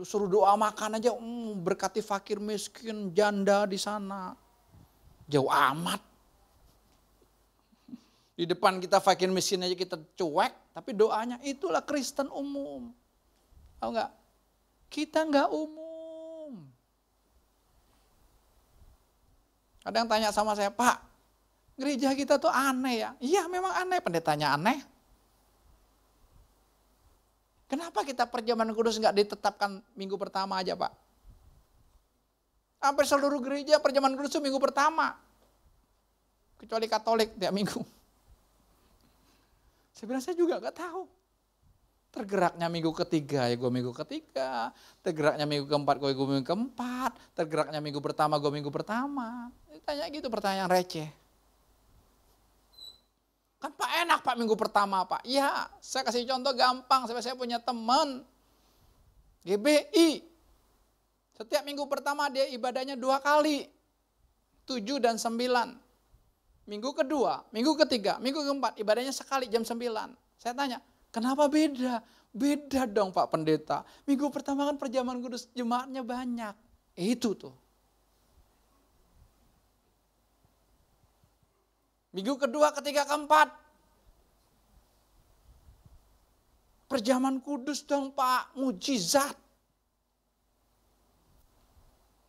Suruh doa makan aja, berkati fakir miskin, janda di sana. Jauh amat. Di depan kita fakir miskin aja kita cuek, tapi doanya itulah Kristen umum. Tahu nggak? Kita nggak umum. Ada yang tanya sama saya, Pak, gereja kita tuh aneh ya. Iya memang aneh, pendetanya aneh. Kenapa kita perjamuan kudus nggak ditetapkan minggu pertama aja Pak? Hampir seluruh gereja perjamuan kudus itu minggu pertama. Kecuali Katolik tiap minggu. Sebenarnya saya juga nggak tahu. Tergeraknya minggu ketiga ya gue minggu ketiga. Tergeraknya minggu keempat gue minggu keempat. Tergeraknya minggu pertama gue minggu pertama. Tanya gitu pertanyaan receh. Kan Pak enak Pak minggu pertama Pak. Iya, saya kasih contoh gampang. Saya punya teman GBI. Setiap minggu pertama dia ibadahnya 2 kali. 7 dan 9. Minggu kedua, minggu ketiga, minggu keempat ibadahnya sekali jam 9. Saya tanya, kenapa beda? Beda dong Pak Pendeta. Minggu pertama kan perjamuan kudus jemaatnya banyak. Itu tuh. Minggu kedua, ketiga, keempat. Perjamuan kudus dong Pak, mujizat.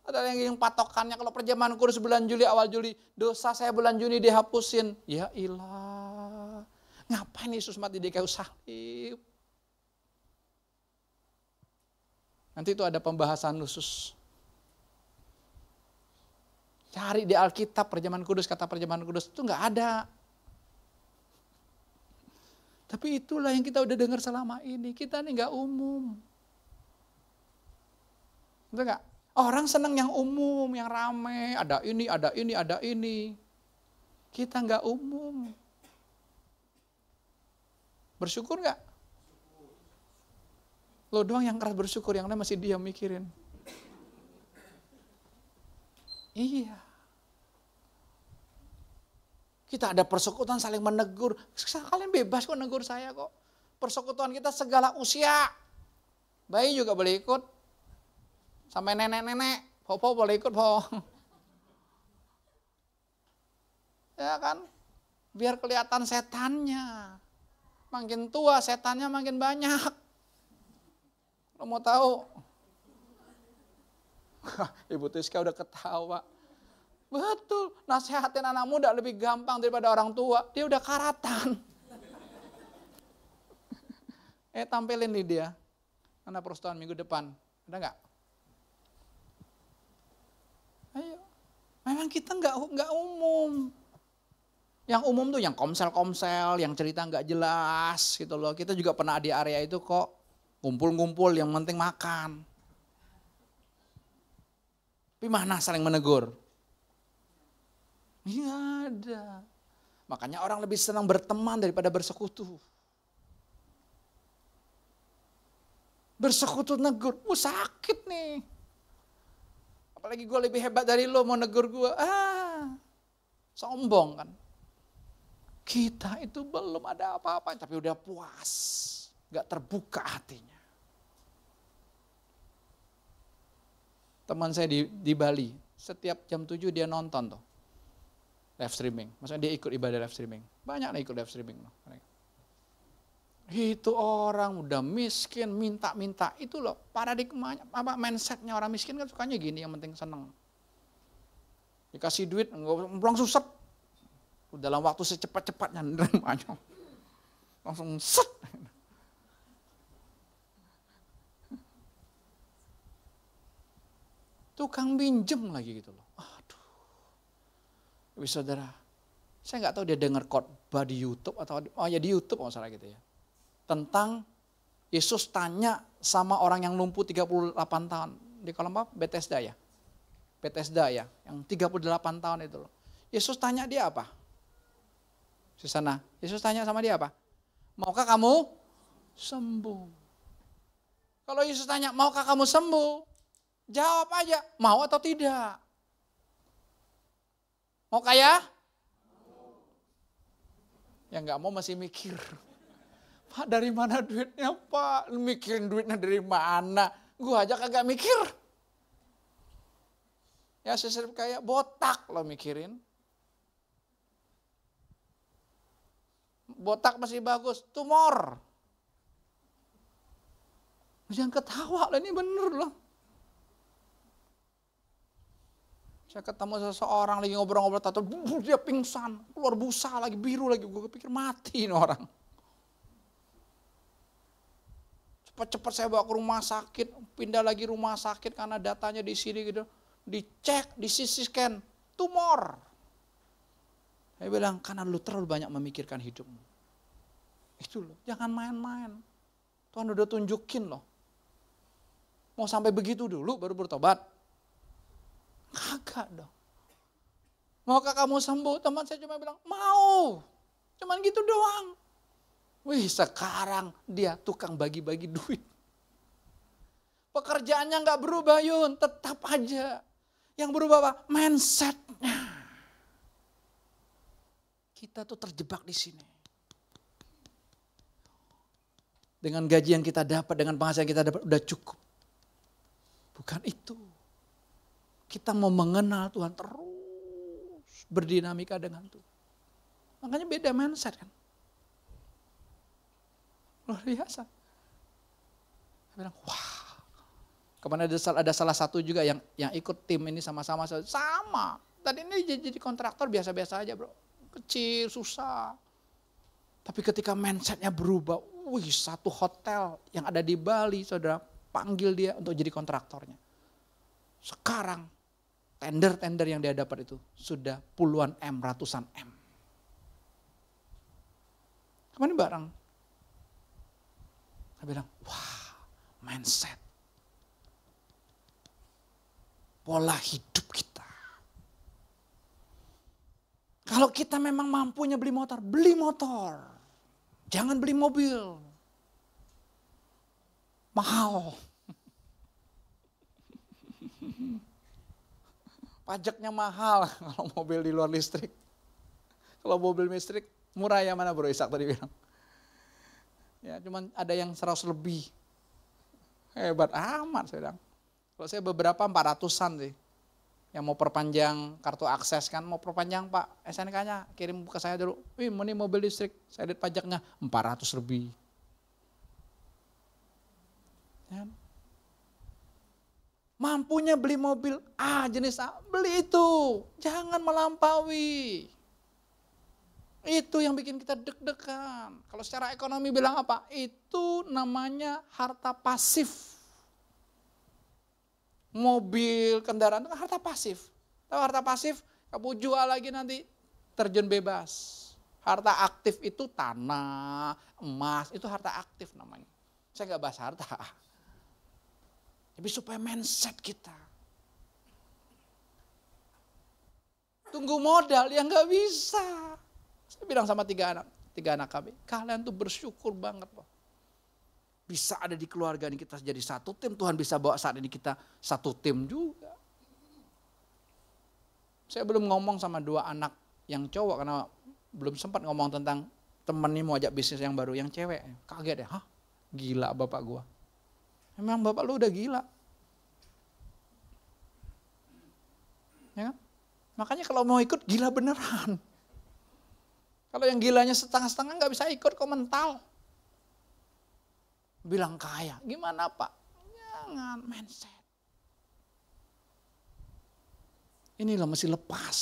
Ada yang patokannya kalau perjamuan kudus bulan Juli, awal Juli, dosa saya bulan Juni dihapusin. Ya ilah, ngapain Yesus mati di kayu salib? Nanti itu ada pembahasan khusus. Cari di Alkitab perjamuan kudus, kata perjamuan kudus itu nggak ada. Tapi itulah yang kita udah dengar selama ini. Kita ini nggak umum. Betul nggak? Orang senang yang umum, yang rame. Ada ini, ada ini, ada ini. Kita nggak umum. Bersyukur nggak? Lo doang yang keras bersyukur, yang lain masih diam mikirin. Iya. Kita ada persekutuan saling menegur. Kalian bebas kok negur saya kok. Persekutuan kita segala usia. Bayi juga boleh ikut. Sampai nenek-nenek. Popo boleh ikut, po. Ya kan? Biar kelihatan setannya. Makin tua setannya makin banyak. Lo mau tahu? Ibu Tiska udah ketawa. Betul, nasihatin anak muda lebih gampang daripada orang tua. Dia udah karatan. Tampilin nih dia. Anak persekutuan minggu depan. Ada nggak? Ayo. Memang kita nggak umum. Yang umum tuh yang komsel-komsel, yang cerita nggak jelas gitu loh. Kita juga pernah di area itu kok, ngumpul-ngumpul yang penting makan. Tapi mana saling menegur? Iya ada. Makanya orang lebih senang berteman daripada bersekutu. Bersekutu negur, sakit nih. Apalagi gue lebih hebat dari lo mau negur gue. Sombong kan. Kita itu belum ada apa-apa tapi udah puas. Gak terbuka hatinya. Teman saya di Bali, setiap jam 7 dia nonton tuh. Live streaming. Maksudnya dia ikut ibadah live streaming. Banyak nih ikut live streaming. Itu orang udah miskin, minta-minta. Itu loh paradigmanya, mindsetnya orang miskin kan sukanya gini, yang penting seneng. Dikasih duit, langsung set. Dalam waktu secepat-cepatnya nerimanya. Langsung set. Tukang pinjem lagi gitu loh. Aduh. Tapi saudara, saya nggak tahu dia dengar khotbah di YouTube atau di YouTube salah gitu ya. Tentang Yesus tanya sama orang yang lumpuh 38 tahun. Di kolam apa? Bethesda ya. Bethesda ya, yang 38 tahun itu loh. Yesus tanya dia apa? Di sana, Yesus tanya sama dia apa? Maukah kamu sembuh? Kalau Yesus tanya, maukah kamu sembuh? Jawab aja, mau atau tidak? Mau kaya? Ya nggak mau masih mikir. Pak dari mana duitnya Pak? Lu mikirin duitnya dari mana? Gua aja kagak mikir. Ya seserip kayak botak lo mikirin. Botak masih bagus, tumor. Jangan ketawa lah, ini bener loh. Saya ketemu seseorang lagi ngobrol-ngobrol, dia pingsan, keluar busa lagi, biru lagi. Gue pikir mati ini orang. Cepat-cepat saya bawa ke rumah sakit, pindah lagi rumah sakit karena datanya di sini gitu. Dicek, di CT scan, tumor. Saya bilang, karena lu terlalu banyak memikirkan hidupmu. Itu loh, jangan main-main. Tuhan udah tunjukin loh. Mau sampai begitu dulu baru bertobat? Kagak dong. Maukah kamu sembuh? Teman saya cuma bilang, mau. Cuman gitu doang. Wih, sekarang dia tukang bagi-bagi duit. Pekerjaannya gak berubah Yun, tetap aja. Yang berubah apa? Mindsetnya. Kita tuh terjebak di sini. Dengan gaji yang kita dapat, dengan penghasilan yang kita dapat, udah cukup. Bukan itu. Kita mau mengenal Tuhan terus berdinamika dengan Tuhan. Makanya beda mindset kan. Luar biasa. Saya bilang, wah. Kemarin ada salah satu juga yang ikut tim ini sama-sama. Sama. Tadi ini jadi kontraktor biasa-biasa aja bro. Kecil, susah. Tapi ketika mindsetnya berubah, wih satu hotel yang ada di Bali, saudara panggil dia untuk jadi kontraktornya. Sekarang tender-tender yang dia dapat itu sudah puluhan M, ratusan M. Kemana barang? Saya bilang, wah mindset. Pola hidup kita. Kalau kita memang mampunya beli motor, beli motor. Jangan beli mobil. Mahal. Pajaknya mahal kalau mobil di luar listrik. Kalau mobil listrik murah ya mana bro Ishak tadi bilang. Ya cuman ada yang 100 lebih. Hebat amat saya bilang. Kalau saya beberapa 400-an sih. Yang mau perpanjang kartu akses kan, mau perpanjang Pak SNK-nya, kirim ke saya dulu. Wih ini mobil listrik, saya lihat pajaknya 400 lebih. Ya. Mampunya beli mobil A jenis A, beli itu. Jangan melampaui. Itu yang bikin kita deg-degan. Kalau secara ekonomi bilang apa? Itu namanya harta pasif. Mobil, kendaraan itu harta pasif. Tahu harta pasif, kamu jual lagi nanti terjun bebas. Harta aktif itu tanah, emas, itu harta aktif namanya. Saya nggak bahas harta. Tapi supaya mindset kita. Tunggu modal yang nggak bisa. Saya bilang sama tiga anak kami, kalian tuh bersyukur banget loh. Bisa ada di keluarga ini kita jadi satu tim, Tuhan bisa bawa saat ini kita satu tim juga. Saya belum ngomong sama 2 anak yang cowok karena belum sempat ngomong tentang temen nih mau ajak bisnis yang baru yang cewek. Kaget ya, hah? Gila bapak gua. Memang bapak lu udah gila. Ya kan? Makanya kalau mau ikut gila beneran. Kalau yang gilanya setengah-setengah nggak bisa ikut, kok mental. Bilang kaya, gimana Pak? Jangan, mindset. Ini loh mesti lepas.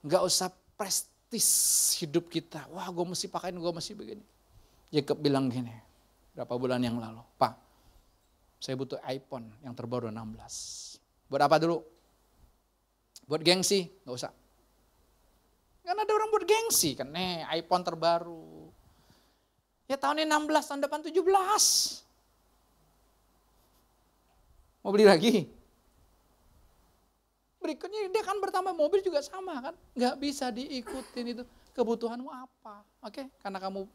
Nggak usah prestis hidup kita. Wah gue mesti pakaiin, gue mesti begini. Jacob bilang gini, berapa bulan yang lalu. Pak, saya butuh iPhone yang terbaru 16. Buat apa dulu? Buat gengsi? Nggak usah. Kan ada orang buat gengsi kan, nih iPhone terbaru. Ya tahun ini 16, tahun depan 17. Mau beli lagi? Berikutnya dia kan bertambah, mobil juga sama kan. Nggak bisa diikutin itu. Kebutuhanmu apa? Oke, karena kamu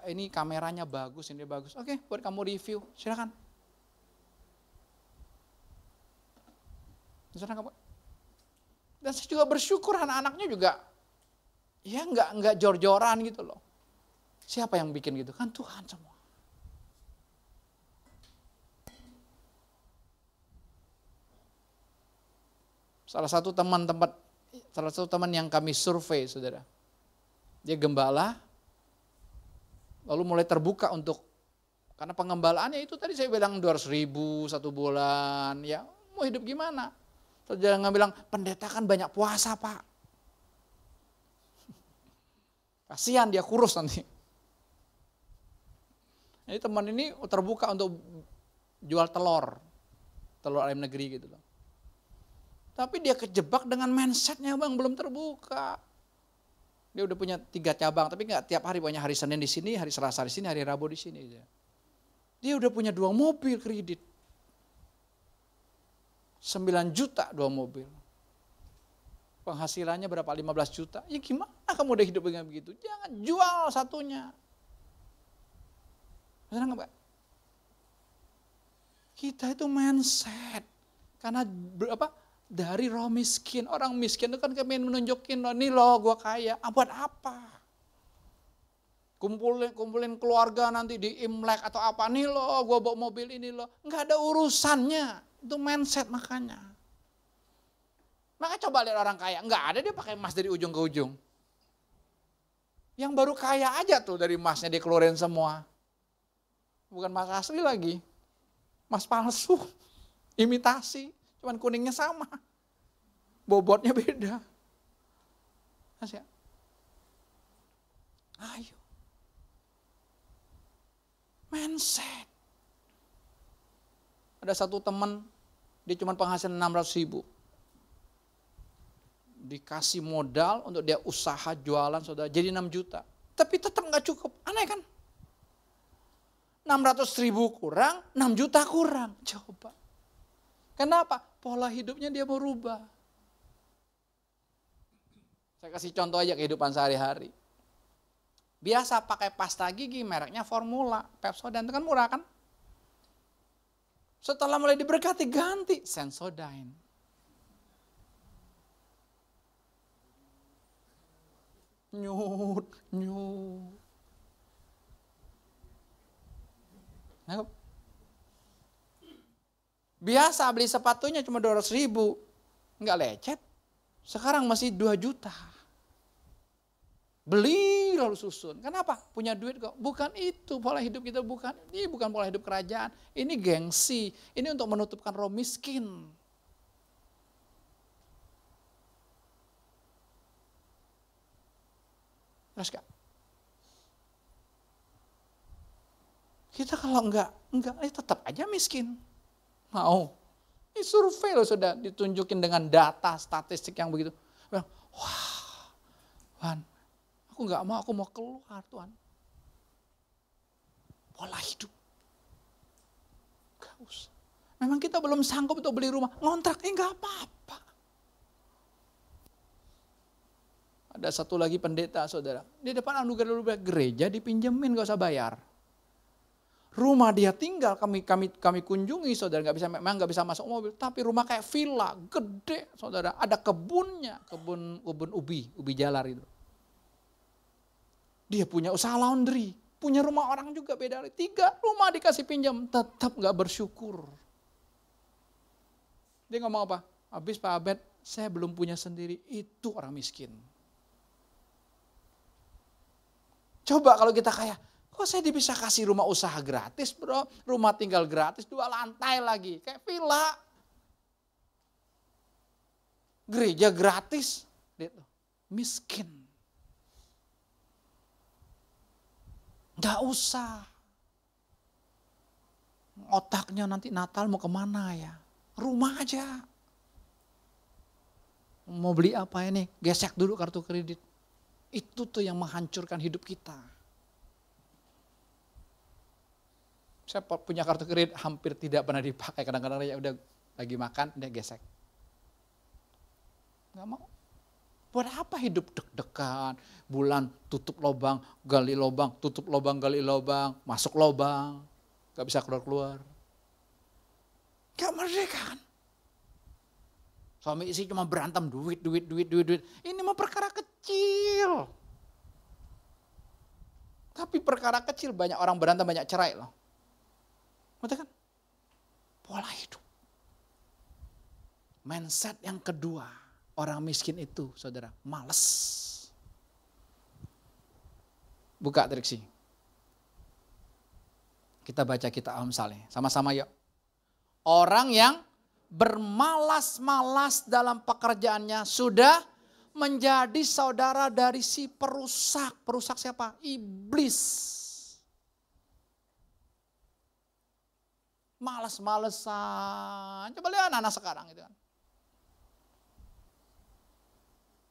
ini kameranya bagus, ini bagus. Oke, buat kamu review, silakan. Silakan kamu. Dan saya juga bersyukur anak-anaknya juga ya nggak jor-joran gitu loh. Siapa yang bikin gitu? Kan Tuhan semua. Salah satu teman yang kami survei, saudara. Dia gembala, lalu mulai terbuka untuk, karena pengembalaannya itu tadi saya bilang 200.000 1 bulan, ya mau hidup gimana? Terus dia bilang, pendeta kan banyak puasa Pak. Kasihan dia kurus nanti. Jadi teman ini terbuka untuk jual telur ayam negeri gitu loh. Tapi dia kejebak dengan mindsetnya bang, belum terbuka. Dia udah punya 3 cabang, tapi nggak tiap hari, punya hari Senin di sini, hari Selasa di sini, hari Rabu di sini. Dia udah punya 2 mobil kredit. 9 juta 2 mobil. Penghasilannya berapa? 15 juta. Ya gimana kamu udah hidup dengan begitu? Jangan jual satunya. Benar nggak Pak? Kita itu mindset. Karena dari roh miskin. Orang miskin itu kan kami menunjukin, nih loh gue kaya. Buat apa? Kumpulin keluarga nanti di Imlek atau apa. Nih loh gue bawa mobil ini loh. Nggak ada urusannya. Itu mindset makanya. Maka coba lihat orang kaya. Nggak ada dia pakai emas dari ujung ke ujung. Yang baru kaya aja tuh dari emasnya dia keluarin semua. Bukan emas asli lagi. Emas palsu. Imitasi. Cuman kuningnya sama. Bobotnya beda. Masya. Ayo. Mindset. Ada satu teman, dia cuma penghasilan 600.000. Dikasih modal untuk dia usaha jualan, saudara, jadi 6 juta. Tapi tetap nggak cukup, aneh kan? 600.000 kurang, 6 juta kurang. Coba. Kenapa? Pola hidupnya dia berubah. Saya kasih contoh aja kehidupan sehari-hari. Biasa pakai pasta gigi, mereknya Formula, Pepsodent, itu kan murah kan? Setelah mulai diberkati ganti Sensodyne. Nyut. Biasa beli sepatunya cuma 200.000. Enggak lecet. Sekarang masih 2 juta. Beli lalu susun. Kenapa? Punya duit kok. Bukan itu pola hidup kita, bukan. Ini bukan pola hidup kerajaan. Ini gengsi. Ini untuk menutupkan roh miskin. Terus Kak? Kita kalau enggak tetap aja miskin. Mau. Ini survei loh sudah ditunjukin dengan data statistik yang begitu. Bilang, wah Tuhan, aku mau keluar Tuhan. Pola hidup. Gak usah. Memang kita belum sanggup untuk beli rumah, ngontrak, gak apa-apa. Ada satu lagi pendeta saudara, di depan anugerah gereja dipinjemin gak usah bayar. Rumah dia tinggal kami kunjungi saudara, memang nggak bisa masuk mobil, tapi rumah kayak villa gede saudara, ada kebunnya, kebun ubi jalar itu. Dia punya usaha laundry, punya rumah orang juga beda, 3 rumah dikasih pinjam, tetap nggak bersyukur. Dia ngomong apa? Habis Pak Abed, saya belum punya sendiri, itu orang miskin. Coba kalau kita kaya, kok saya bisa kasih rumah usaha gratis bro, rumah tinggal gratis, 2 lantai lagi, kayak villa. Gereja gratis, lihat tuh, miskin. Gak usah. Otaknya nanti Natal mau kemana ya, rumah aja. Mau beli apa ini, gesek dulu kartu kredit. Itu tuh yang menghancurkan hidup kita. Saya punya kartu kredit hampir tidak pernah dipakai. Kadang-kadang ya udah lagi makan, udah gesek. Gak mau. Buat apa hidup deg-degan, bulan tutup lubang, gali lubang, tutup lubang, gali lubang, masuk lubang. Gak bisa keluar-keluar. Gak merdeka kan? Suami istri cuma berantem, duit. Ini mah perkara kecil. Tapi perkara kecil banyak orang berantem, banyak cerai loh. Betul kan? Pola hidup. Mindset yang kedua, orang miskin itu saudara, malas. Buka Triksi. Kita baca kitab Amsal, sama-sama yuk. Orang yang bermalas-malas dalam pekerjaannya sudah menjadi saudara dari si perusak. Perusak siapa? Iblis. Malas-malesan. Coba lihat anak-anak sekarang itu kan.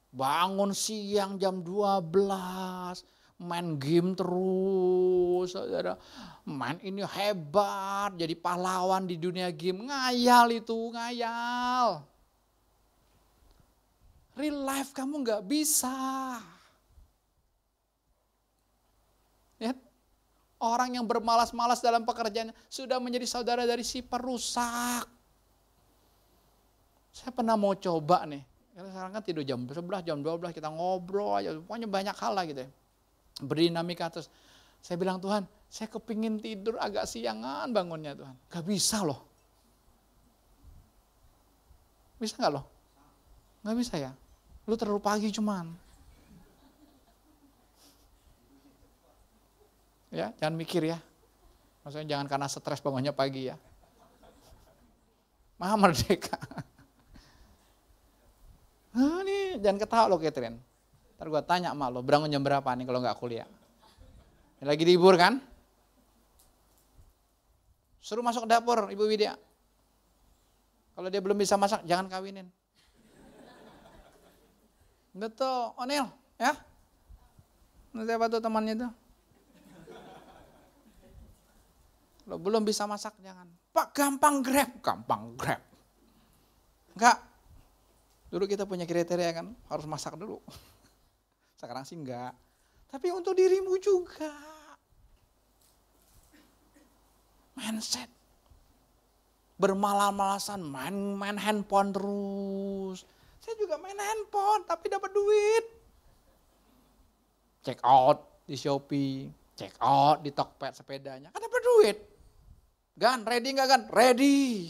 Bangun siang jam 12, main game terus, saudara. Main ini hebat, jadi pahlawan di dunia game. Ngayal itu, ngayal. Real life kamu gak bisa. Ya, orang yang bermalas-malas dalam pekerjaannya sudah menjadi saudara dari si perusak. Saya pernah mau coba nih. Sekarang kan tidur jam 11, jam 12 kita ngobrol aja. Pokoknya banyak hal lah gitu ya. Berdinamika terus. Saya bilang Tuhan, saya kepingin tidur agak siangan bangunnya Tuhan. Gak bisa loh. Bisa gak loh? Gak bisa ya? Lu terlalu pagi cuman. Ya, jangan mikir ya. Maksudnya jangan karena stres bangunnya pagi ya. Maha merdeka. Nah, nih, jangan ketawa lo Catherine. Ntar gue tanya sama lo, bangun jam berapa nih kalau gak kuliah? Lagi libur kan? Suruh masuk ke dapur Ibu Widya. Kalau dia belum bisa masak, jangan kawinin. Betul, Onil ya. Siapa tuh temannya tuh? Kalau belum bisa masak, jangan. Pak gampang grab. Enggak. Dulu kita punya kriteria kan, harus masak dulu. Sekarang sih enggak. Tapi untuk dirimu juga. Mindset. Bermalas-malasan, main handphone terus. Saya juga main handphone, tapi dapat duit. Check out di Shopee, check out di Tokped sepedanya, kan dapat duit. Gan, ready enggak Gan? Ready.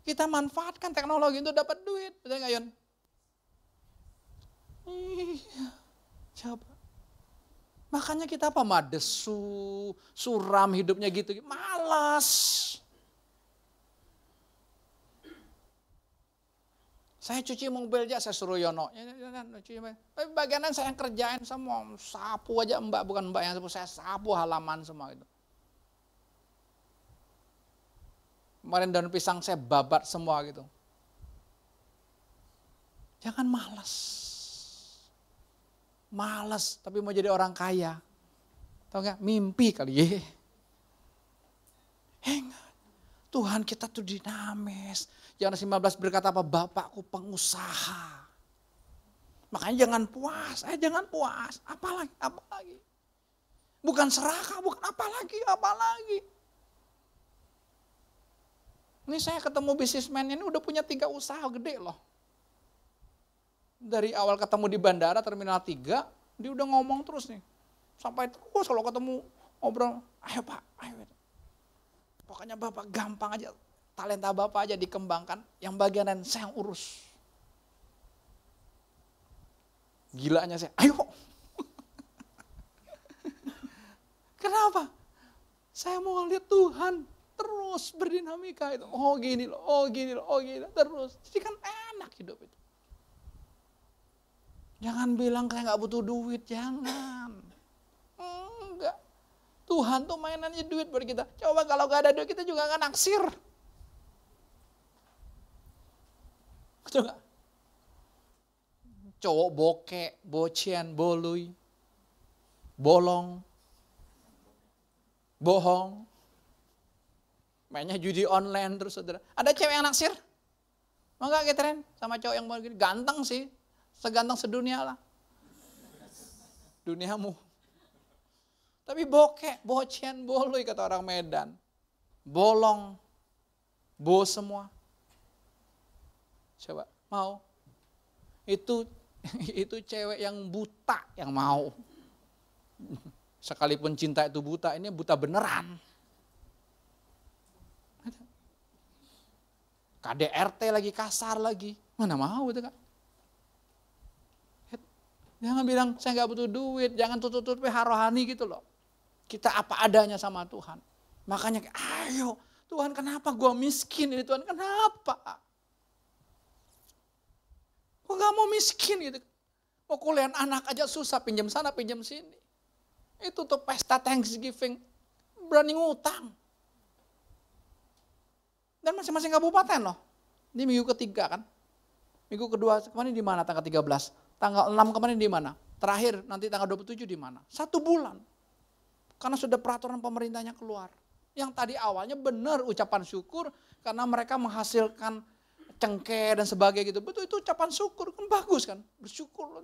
Kita manfaatkan teknologi untuk dapat duit, betul enggak Yon? Iya, coba. Makanya kita apa? Madesu, suram hidupnya gitu. Malas. Saya cuci mobil aja, saya suruh Yono. Tapi bagianan saya yang kerjain semua. Sapu aja mbak, bukan mbak yang sapu. Saya sapu halaman semua itu. Kemarin daun pisang saya babat semua gitu. Jangan malas. Malas tapi mau jadi orang kaya. Tahu nggak? Mimpi kali ya. Ingat, Tuhan kita tuh dinamis. Yohanes 15 berkata apa? Bapakku pengusaha. Makanya jangan puas, jangan puas. Apalagi. Bukan serakah, bukan apalagi. Ini saya ketemu bisnismen ini udah punya 3 usaha gede loh. Dari awal ketemu di bandara Terminal 3, dia udah ngomong terus nih. Sampai terus kalau ketemu ngobrol, ayo Pak, ayo. Pokoknya Bapak gampang aja, talenta Bapak aja dikembangkan, yang bagian lain saya yang urus. Gilanya saya, ayo. Kenapa? Saya mau lihat Tuhan terus berdinamika itu. Oh gini loh, terus. Jadi kan enak hidup itu. Jangan bilang saya nggak butuh duit, jangan. Enggak. Tuhan tuh mainannya duit buat kita. Coba kalau nggak ada duit kita juga nggak naksir. Betul nggak? Cowok bokek, bocian, boluy, bolong, bohong, mainnya judi online terus saudara. Ada cewek yang naksir? Mau nggak Catherine sama cowok yang begini? Ganteng sih, seganteng sedunia lah. Duniamu. Tapi bokek, bocian, boluy kata orang Medan. Bolong, bo semua. Coba, mau? Itu cewek yang buta yang mau. Sekalipun cinta itu buta, ini buta beneran. KDRT lagi kasar lagi. Mana mau itu Kak? Jangan bilang saya nggak butuh duit, jangan tutup-tutupi rohani gitu loh. Kita apa adanya sama Tuhan. Makanya ayo Tuhan kenapa gue miskin ini Tuhan kenapa? Gue gak mau miskin gitu. Mau kuliah anak aja susah, pinjam sana, pinjam sini. Itu tuh pesta Thanksgiving, berani ngutang. Dan masing-masing kabupaten loh. Ini minggu ketiga kan. Minggu kedua kemarin di mana tanggal 13? Tanggal 6 kemarin di mana? Terakhir nanti tanggal 27 di mana? 1 bulan. Karena sudah peraturan pemerintahnya keluar. Yang tadi awalnya benar ucapan syukur karena mereka menghasilkan cengkeh dan sebagainya gitu. Betul itu ucapan syukur, kan bagus kan, bersyukur.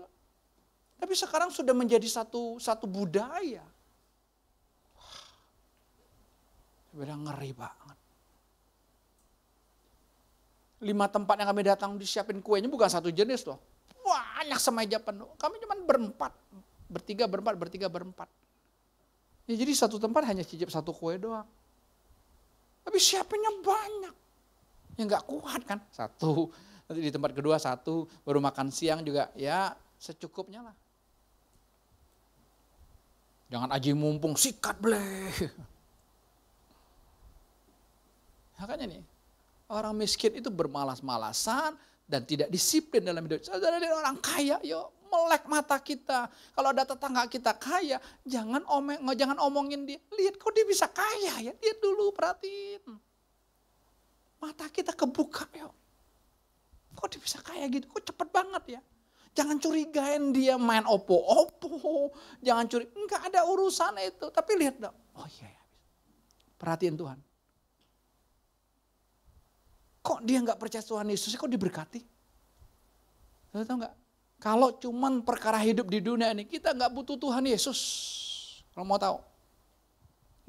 Tapi sekarang sudah menjadi satu budaya. Beda ngeri banget. 5 tempat yang kami datang disiapin kuenya bukan satu jenis loh. Banyak semeja penuh. Kami cuma berempat. Berempat. Ya, jadi satu tempat hanya cicip 1 kue doang. Tapi siapinnya banyak. Ya nggak kuat kan, 1. Nanti di tempat kedua 1, baru makan siang juga ya secukupnya lah. Jangan aji mumpung, sikat bleh. Makanya nih, orang miskin itu bermalas-malasan dan tidak disiplin dalam hidup. Saudara orang kaya, yuk melek mata kita. Kalau ada tetangga kita kaya, jangan omongin dia. Lihat kok dia bisa kaya ya, lihat dulu, perhatiin. Mata kita kebuka ya. Kok dia bisa kaya gitu? Kok cepet banget ya? Jangan curigain dia main opo-opo. Jangan enggak ada urusan itu. Tapi lihat dong. Oh iya ya. Perhatiin Tuhan. Kok dia enggak percaya Tuhan Yesus? Kok diberkati? Tahu enggak? Kalau cuman perkara hidup di dunia ini, kita enggak butuh Tuhan Yesus. Kalau mau tahu.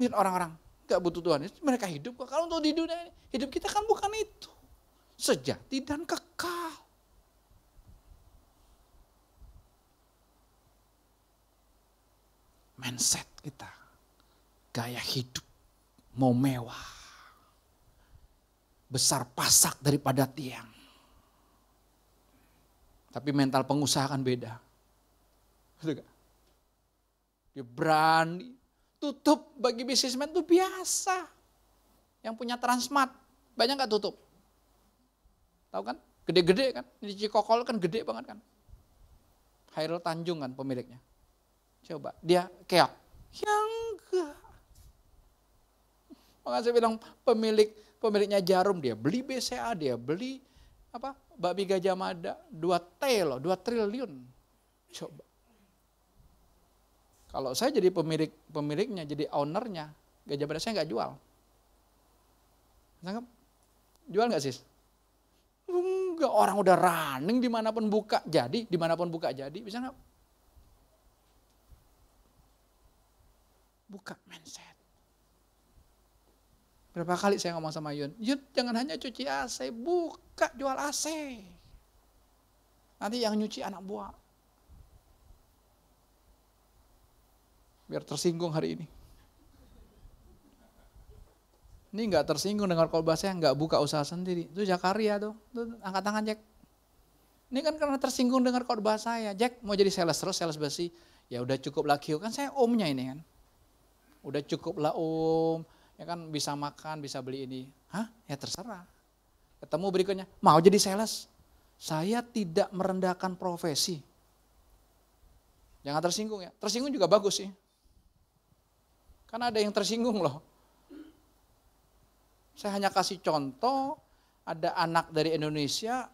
Lihat orang-orang. Gak butuh Tuhan, mereka hidup kok. Kalau untuk di dunia ini, hidup kita kan bukan itu. Sejati dan kekal. Mindset kita, gaya hidup, mau mewah. Besar pasak daripada tiang. Tapi mental pengusaha kan beda. Betul gak? Dia berani. Tutup bagi bisnismen itu biasa. Yang punya Transmart, banyak gak tutup? Tahu kan? Gede-gede kan? Di Cikokol kan gede banget kan? Hairul Tanjung kan pemiliknya. Coba, dia keok. Yang enggak. Makanya saya bilang pemiliknya Jarum, dia beli BCA, dia beli Babi Gajah Mada, 2 triliun. Coba. Kalau saya jadi pemiliknya, jadi ownernya, Gajah Mada saya nggak jual. Jual nggak sis? Enggak, orang udah running dimanapun buka jadi, bisa nggak? Buka mindset. Berapa kali saya ngomong sama Yun, jangan hanya cuci AC, buka jual AC. Nanti yang nyuci anak buah. Biar tersinggung hari ini. Ini nggak tersinggung dengar khotbah saya, nggak buka usaha sendiri. Itu Zakaria tuh angkat tangan Jack. Ini kan karena tersinggung dengar khotbah saya. Jack mau jadi sales terus, sales besi. Ya udah cukup lah Kyo, kan saya omnya ini kan. Udah cukup lah om, ya kan bisa makan, bisa beli ini. Hah? Ya terserah. Ketemu berikutnya, mau jadi sales. Saya tidak merendahkan profesi. Jangan tersinggung ya. Tersinggung juga bagus sih. Karena ada yang tersinggung loh. Saya hanya kasih contoh, ada anak dari Indonesia,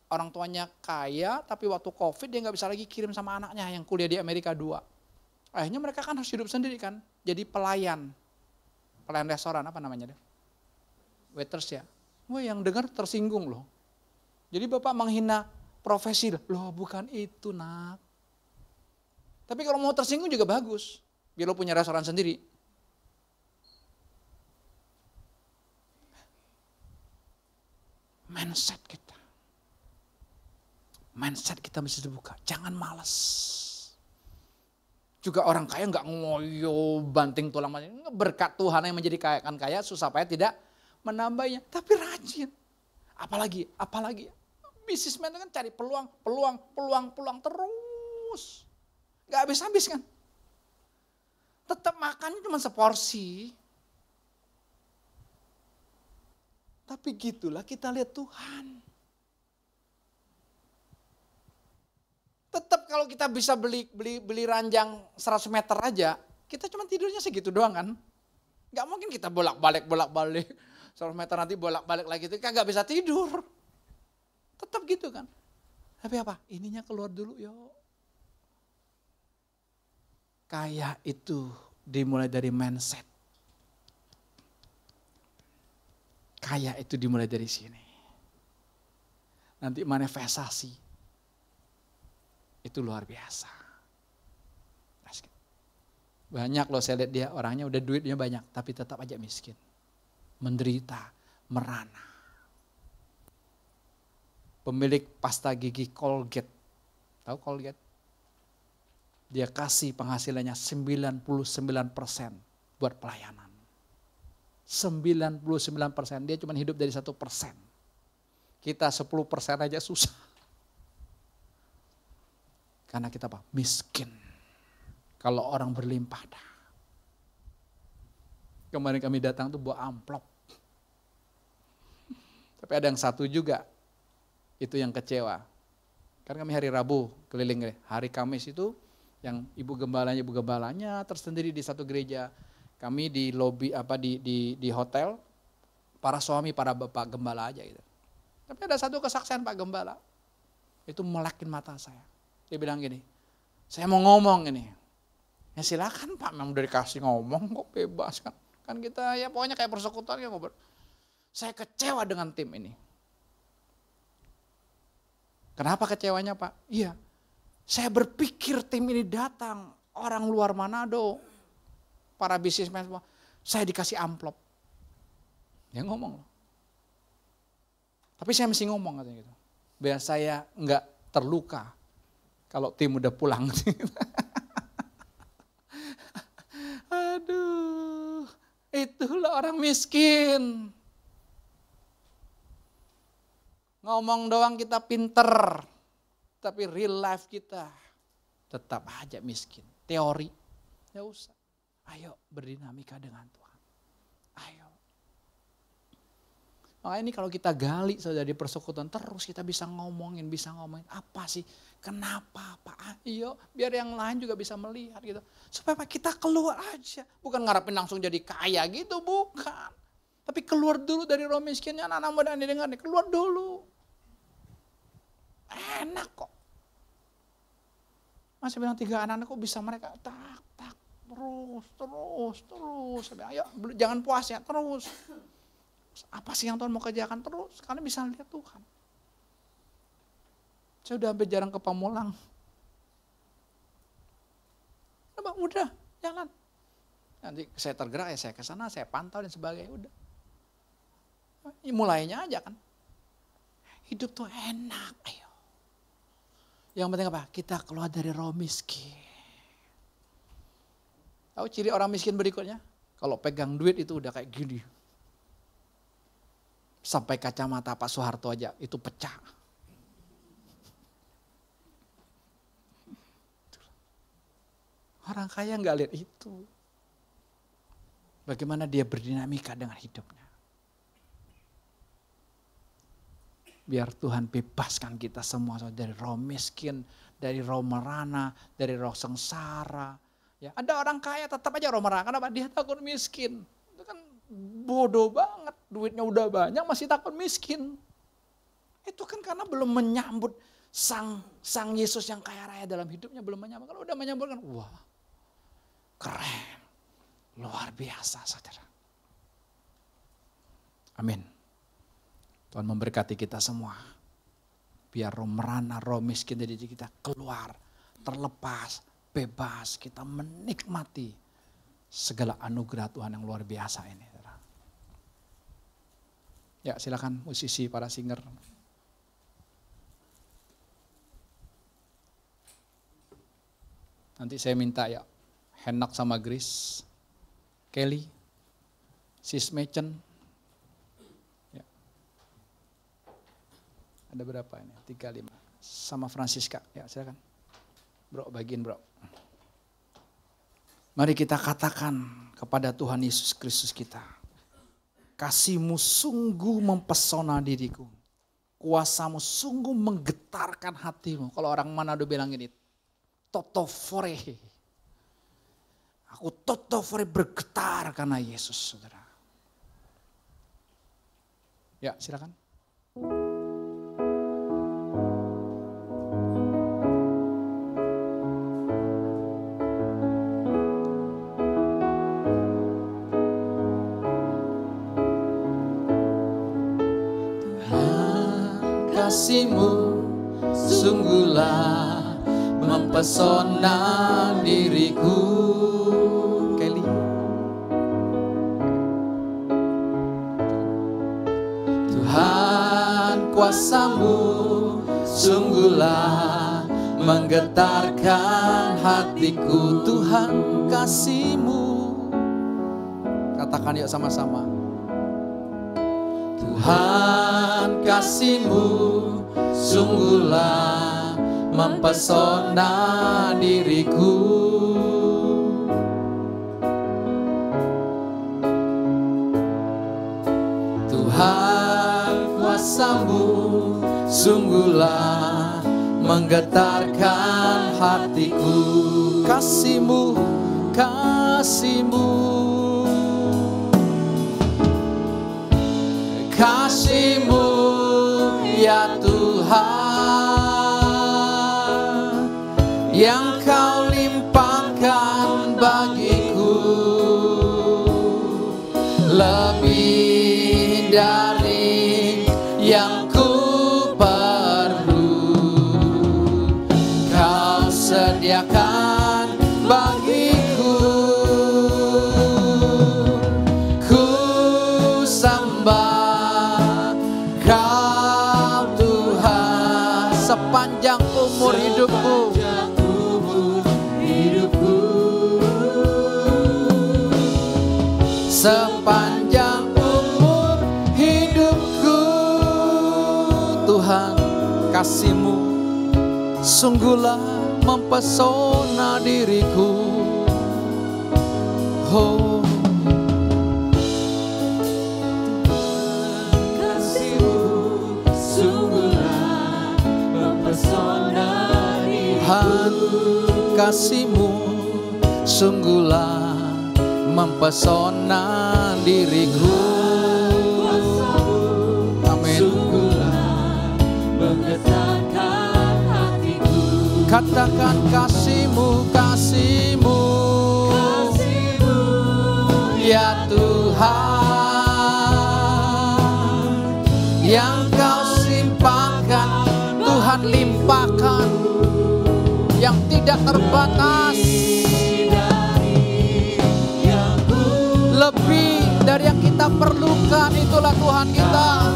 orang tuanya kaya, tapi waktu COVID dia nggak bisa lagi kirim sama anaknya yang kuliah di Amerika 2. Akhirnya mereka kan harus hidup sendiri kan, jadi pelayan restoran, apa namanya deh? Waiters ya. Wah yang dengar tersinggung loh. Jadi Bapak menghina profesi loh, bukan itu nak. Tapi kalau mau tersinggung juga bagus, biar lo punya restoran sendiri. Mindset kita mesti dibuka, jangan malas. Juga orang kaya nggak ngoyo banting tulang, berkat Tuhan yang menjadi kaya susah payah tidak menambahnya, tapi rajin. Apalagi bisnismen kan cari peluang terus, nggak habis-habis kan. Tetap makannya cuma seporsi. Tapi gitulah kita lihat Tuhan. Tetap kalau kita bisa beli ranjang 100 meter aja, kita cuma tidurnya segitu doang kan. Gak mungkin kita bolak-balik 100 meter nanti bolak-balik lagi, itu kan gak bisa tidur. Tetap gitu kan. Tapi apa? Ininya keluar dulu yuk. Kaya itu dimulai dari mindset. Kaya itu dimulai dari sini. Nanti manifestasi. Itu luar biasa. Banyak loh saya lihat dia orangnya udah duitnya banyak. Tapi tetap aja miskin. Menderita, merana. Pemilik pasta gigi Colgate. Tahu Colgate? Dia kasih penghasilannya 99% buat pelayanan. 99%, dia cuma hidup dari 1%. Kita 10% aja susah. Karena kita apa? Miskin. Kalau orang berlimpah dah. Kemarin kami datang tuh bawa amplop. Tapi ada yang satu juga, itu yang kecewa. Karena kami hari Rabu keliling, hari Kamis itu yang ibu gembalanya tersendiri di satu gereja. Kami di lobi di hotel, para suami, para bapak gembala aja gitu. Tapi ada satu kesaksian Pak Gembala, itu melekin mata saya. Dia bilang gini, saya mau ngomong ini. Ya silakan Pak, memang udah dikasih ngomong kok, bebas kan. Kan kita ya pokoknya kayak persekutuan ya ngobrol. Saya kecewa dengan tim ini. Kenapa kecewanya Pak? Iya, saya berpikir tim ini datang, orang luar Manado, para bisnismen semua, saya dikasih amplop. Dia ngomong. Tapi saya mesti ngomong katanya gitu. Biar saya enggak terluka kalau tim udah pulang. Aduh, itulah orang miskin. Ngomong doang kita pinter, tapi real life kita tetap aja miskin. Teori, ya usah. Ayo berdinamika dengan Tuhan. Ayo. Makanya ini kalau kita gali saudara di persekutuan terus kita bisa ngomongin apa sih? Kenapa Pak? Ayo biar yang lain juga bisa melihat gitu. Supaya Pak kita keluar aja. Bukan ngarepin langsung jadi kaya gitu, bukan. Tapi keluar dulu dari roh miskinnya, anak-anak muda ini dengar nih, keluar dulu. Enak kok. Masih bilang 3 anak kok bisa mereka tak, terus. Saya bilang, ayo jangan puas ya, terus. Apa sih yang Tuhan mau kerjakan terus? Karena bisa lihat Tuhan. Saya udah hampir jarang ke Pamulang. Udah, jalan. Nanti saya tergerak ya saya ke sana, saya pantau dan sebagainya, udah. Mulainya aja kan. Hidup tuh enak, ayo. Yang penting apa? Kita keluar dari roh miskin. Tahu ciri orang miskin berikutnya? Kalau pegang duit itu udah kayak gini. Sampai kacamata Pak Soeharto aja itu pecah. Orang kaya nggak lihat itu. Bagaimana dia berdinamika dengan hidupnya. Biar Tuhan bebaskan kita semua dari roh miskin, dari roh merana, dari roh sengsara. Ya, ada orang kaya tetap aja roh merana. Kenapa? Dia takut miskin. Itu kan bodoh banget. Duitnya udah banyak masih takut miskin. Itu kan karena belum menyambut sang Yesus yang kaya raya dalam hidupnya. Belum menyambut. Kalau udah menyambut kan wah keren. Luar biasa saudara. Amin. Tuhan memberkati kita semua. Biar roh merana, roh miskin dari diri kita keluar. Terlepas, bebas. Kita menikmati segala anugerah Tuhan yang luar biasa ini. Ya silakan musisi, para singer. Nanti saya minta ya Henak sama Grace, Kelly, Sis Machen. Ya. Ada berapa ini? 3, 5. Sama Francisca. Ya silakan. Bro, bagiin bro. Mari kita katakan kepada Tuhan Yesus Kristus kita. Kasih-Mu sungguh mempesona diriku. Kuasa-Mu sungguh menggetarkan hatimu. Kalau orang Manado bilang gini, totofore. Aku totofore bergetar karena Yesus, saudara. Ya, silakan. Kasih-Mu sungguhlah mempesona diriku. Kelly. Tuhan kuasa-Mu sungguhlah menggetarkan hatiku. Tuhan kasih-Mu. Katakan yuk sama-sama. Tuhan kasih-Mu sungguhlah mempesona diriku. Tuhan kuasa-Mu sungguhlah menggetarkan hatiku. Kasih-Mu, kasih-Mu, kasih-Mu ya Tuhan, yang Kau limpahkan bagiku, lebih dari yang ku perlu. Kau sediakan bagiku. Ku sembah Kau Tuhan sepanjang umur hidupku. Sepanjang umur hidupku. Tuhan kasih-Mu sungguhlah mempesona diriku. Oh, Kasih-Mu sungguhlah mempesona diriku. Tuhan kasih-Mu sungguhlah mempesona diriku. Katakan kasih-Mu, kasih-Mu, ya Tuhan, yang Kau simpahkan, Tuhan limpahkan, yang tidak terbatas, lebih dari yang kita perlukan. Itulah Tuhan kita.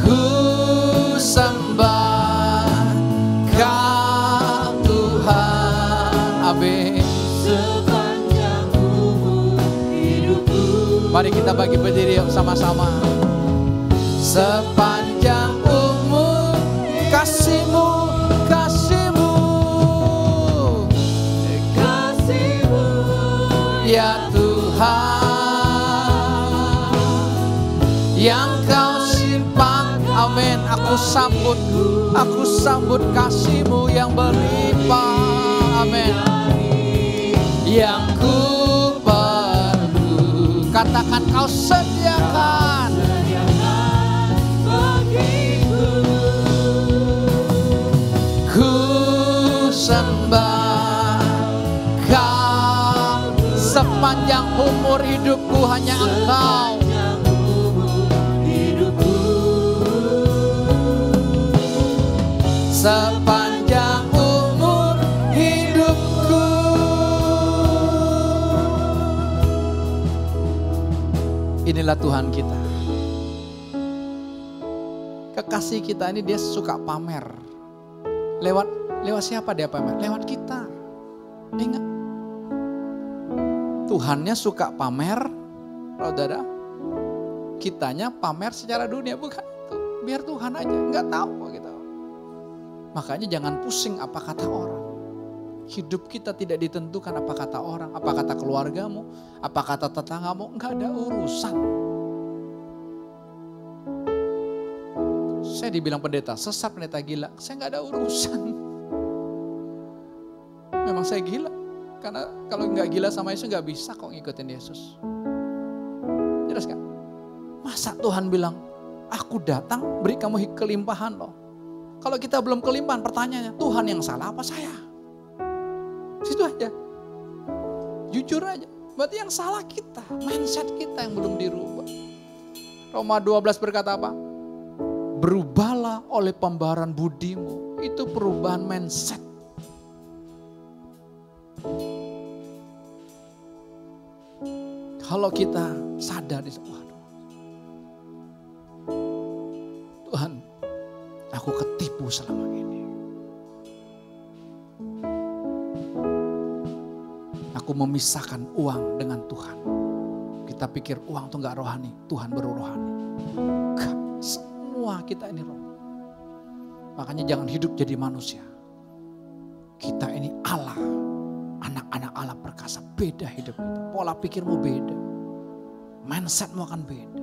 Ku sembah Kau Tuhan. Amin. Mari kita bagi berdiri sama-sama. Sepanjang umur kasih-Mu, kasih-Mu, kasih-Mu, ya Tuhan, yang Kau simpan. Amin. Aku sambut kasih-Mu yang berlimpah. Amin. Yang ku perlu, katakan Kau sediakan. Ku sembah Kau, sepanjang umur hidupku hanya Engkau. Sepanjang umur hidupku. Inilah Tuhan kita. Kekasih kita ini dia suka pamer. Lewat siapa dia pamer? Lewat kita. Ingat. Tuhannya suka pamer, saudara. Kitanya pamer secara dunia, bukan itu. Biar Tuhan aja, nggak tahu kok kita. Makanya jangan pusing apa kata orang. Hidup kita tidak ditentukan apa kata orang, apa kata keluargamu, apa kata tetanggamu, nggak ada urusan. Saya dibilang pendeta, sesat, pendeta gila. Saya nggak ada urusan. Memang saya gila. Karena kalau nggak gila sama Yesus nggak bisa kok ngikutin Yesus. Jelas kan? Masa Tuhan bilang, aku datang beri kamu kelimpahan loh. Kalau kita belum kelimpahan, pertanyaannya, Tuhan yang salah apa saya? Situ aja. Jujur aja. Berarti yang salah kita. Mindset kita yang belum dirubah. Roma 12 berkata apa? Berubahlah oleh pembaharan budimu. Itu perubahan mindset. Kalau kita sadar, waduh, Tuhan, aku ketipu selama ini. Aku memisahkan uang dengan Tuhan. Kita pikir uang itu gak rohani, Tuhan baru rohani. Gak, semua kita ini rohani. Makanya jangan hidup jadi manusia. Kita ini Allah, anak-anak Allah perkasa. Beda hidup kita, pola pikirmu beda. Mindsetmu akan beda.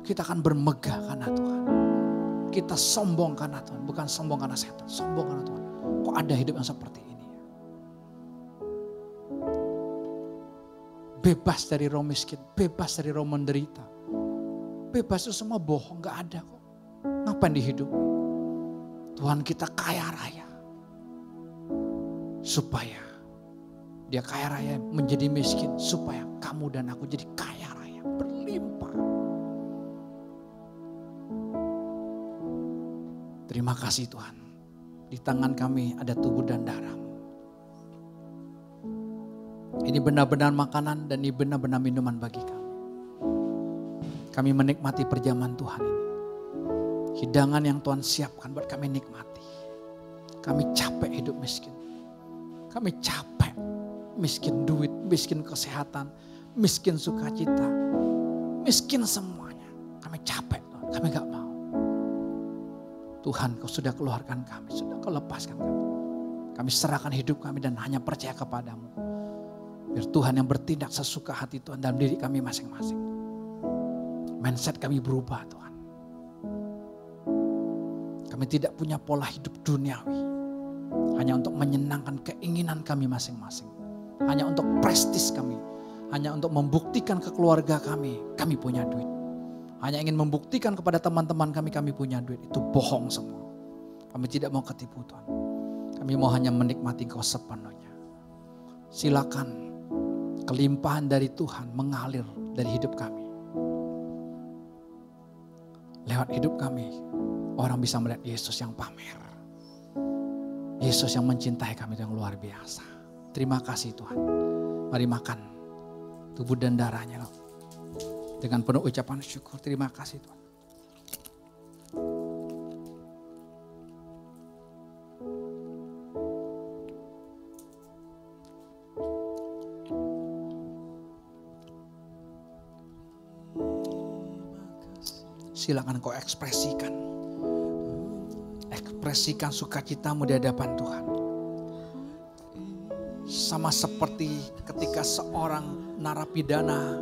Kita akan bermegah karena Tuhan. Kita sombong karena Tuhan, bukan sombong karena setan, sombong karena Tuhan. Kok ada hidup yang seperti ini? Bebas dari roh miskin, bebas dari roh menderita. Bebas itu semua bohong, gak ada kok. Ngapain dihidup? Tuhan kita kaya raya. Supaya dia kaya raya menjadi miskin. Supaya kamu dan aku jadi kaya raya, berlimpah. Terima kasih Tuhan. Di tangan kami ada tubuh dan darah-Mu. Ini benar-benar makanan dan ini benar-benar minuman bagi kami. Kami menikmati perjamuan Tuhan ini. Hidangan yang Tuhan siapkan buat kami nikmati. Kami capek hidup miskin. Kami capek miskin duit, miskin kesehatan, miskin sukacita, miskin semuanya. Kami capek Tuhan, kami gak mau. Tuhan Kau sudah keluarkan kami, sudah Kau lepaskan kami. Kami serahkan hidup kami dan hanya percaya kepadamu. Biar Tuhan yang bertindak sesuka hati Tuhan dalam diri kami masing-masing. Mindset kami berubah Tuhan. Kami tidak punya pola hidup duniawi. Hanya untuk menyenangkan keinginan kami masing-masing. Hanya untuk prestis kami. Hanya untuk membuktikan ke keluarga kami punya duit. hanya ingin membuktikan kepada teman-teman kami punya duit, itu bohong semua. Kami tidak mau ketipu Tuhan. Kami mau hanya menikmati Engkau sepenuhnya. Silakan kelimpahan dari Tuhan mengalir dari hidup kami. Lewat hidup kami, orang bisa melihat Yesus yang pamer. Yesus yang mencintai kami yang luar biasa. Terima kasih Tuhan. Mari makan tubuh dan darahnya dengan penuh ucapan syukur. Terima kasih Tuhan. Silakan kau ekspresikan. Ekspresikan sukacitamu di hadapan Tuhan. Sama seperti ketika seorang narapidana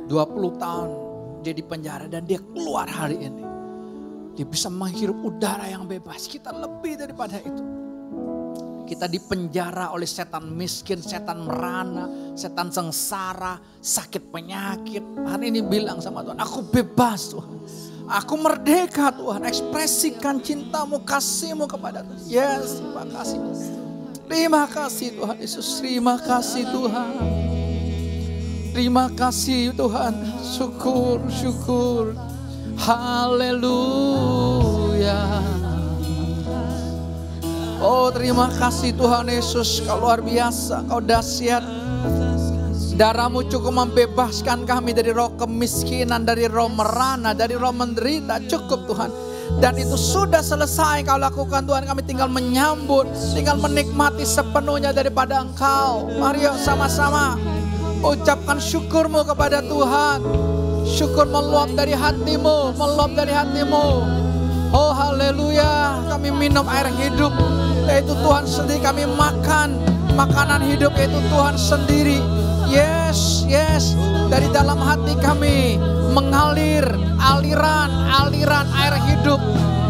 20 tahun dia di penjara dan dia keluar hari ini. Dia bisa menghirup udara yang bebas. Kita lebih daripada itu. Kita dipenjara oleh setan miskin, setan merana, setan sengsara, sakit penyakit. Hari ini bilang sama Tuhan, aku bebas Tuhan. Aku merdeka Tuhan. Ekspresikan cintamu, kasihmu kepada Tuhan. Yes, terima kasih. Terima kasih Tuhan Yesus. Terima kasih Tuhan. Terima kasih Tuhan. Syukur, syukur. Haleluya. Oh terima kasih Tuhan Yesus. Kau luar biasa, kau dahsyat. Darahmu cukup membebaskan kami dari roh kemiskinan, dari roh merana, dari roh menderita. Cukup Tuhan. Dan itu sudah selesai kau lakukan Tuhan. Kami tinggal menyambut, tinggal menikmati sepenuhnya daripada Engkau. Mari yuk sama-sama ucapkan syukurmu kepada Tuhan. Syukur meluap dari hatimu, meluap dari hatimu. Oh haleluya, kami minum air hidup, yaitu Tuhan sendiri. Kami makan makanan hidup, yaitu Tuhan sendiri. Yes, yes, dari dalam hati kami mengalir aliran air hidup,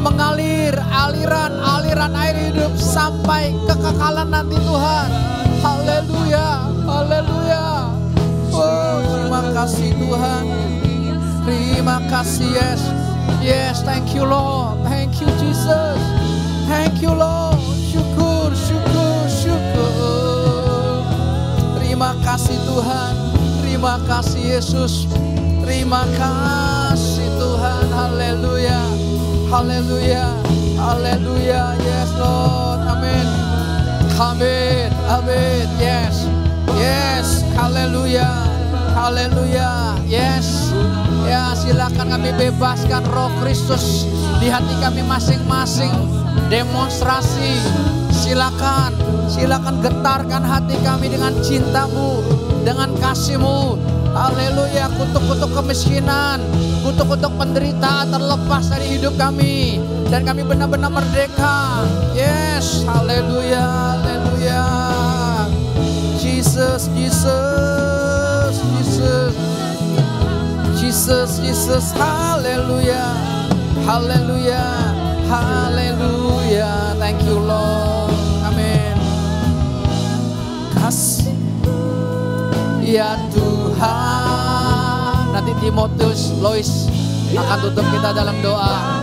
mengalir aliran air hidup sampai kekekalan nanti Tuhan. Haleluya, haleluya. Oh, terima kasih Tuhan. Terima kasih, yes. Yes, thank you Lord. Thank you Jesus. Thank you Lord. Syukur, syukur, syukur. Terima kasih Tuhan. Terima kasih Yesus. Terima kasih Tuhan. Haleluya. Haleluya. Haleluya. Yes Lord. Amin. Amin. Amin. Yes. Yes. Haleluya. Haleluya. Yes. Ya silakan kami bebaskan roh Kristus di hati kami masing-masing. Demonstrasi. Silakan getarkan hati kami dengan cintamu, dengan kasihmu. Haleluya, kutuk-kutuk kemiskinan, kutuk-kutuk penderitaan terlepas dari hidup kami. Dan kami benar-benar merdeka. Yes, haleluya, haleluya. Jesus, Jesus, Jesus. Jesus, Jesus, haleluya. Haleluya, haleluya. Thank you Lord. Amin. Kasih ya Tuhan. Nanti Timotius, Lois akan tutup kita dalam doa.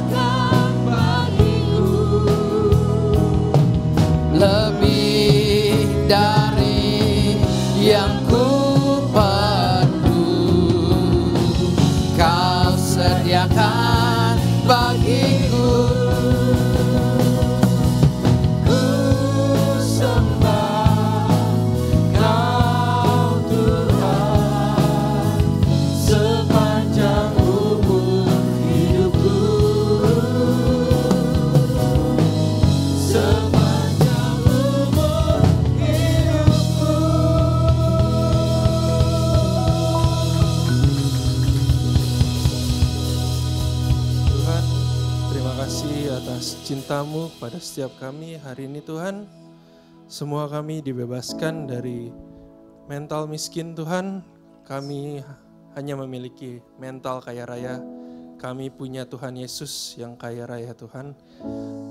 Lebih dari yang ku perlu Kau sediakan bagiku. Cintamu pada setiap kami hari ini Tuhan. Semua kami dibebaskan dari mental miskin Tuhan. Kami hanya memiliki mental kaya raya. Kami punya Tuhan Yesus yang kaya raya Tuhan.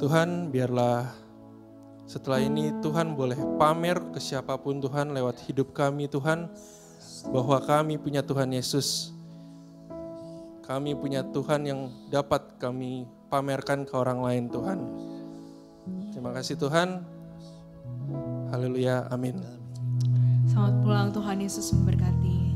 Tuhan biarlah setelah ini Tuhan boleh pamer ke siapapun Tuhan lewat hidup kami Tuhan. Bahwa kami punya Tuhan Yesus. kami punya Tuhan yang dapat kami pamerkan ke orang lain Tuhan. Terima kasih Tuhan. Haleluya, amin. Selamat pulang, Tuhan Yesus memberkati.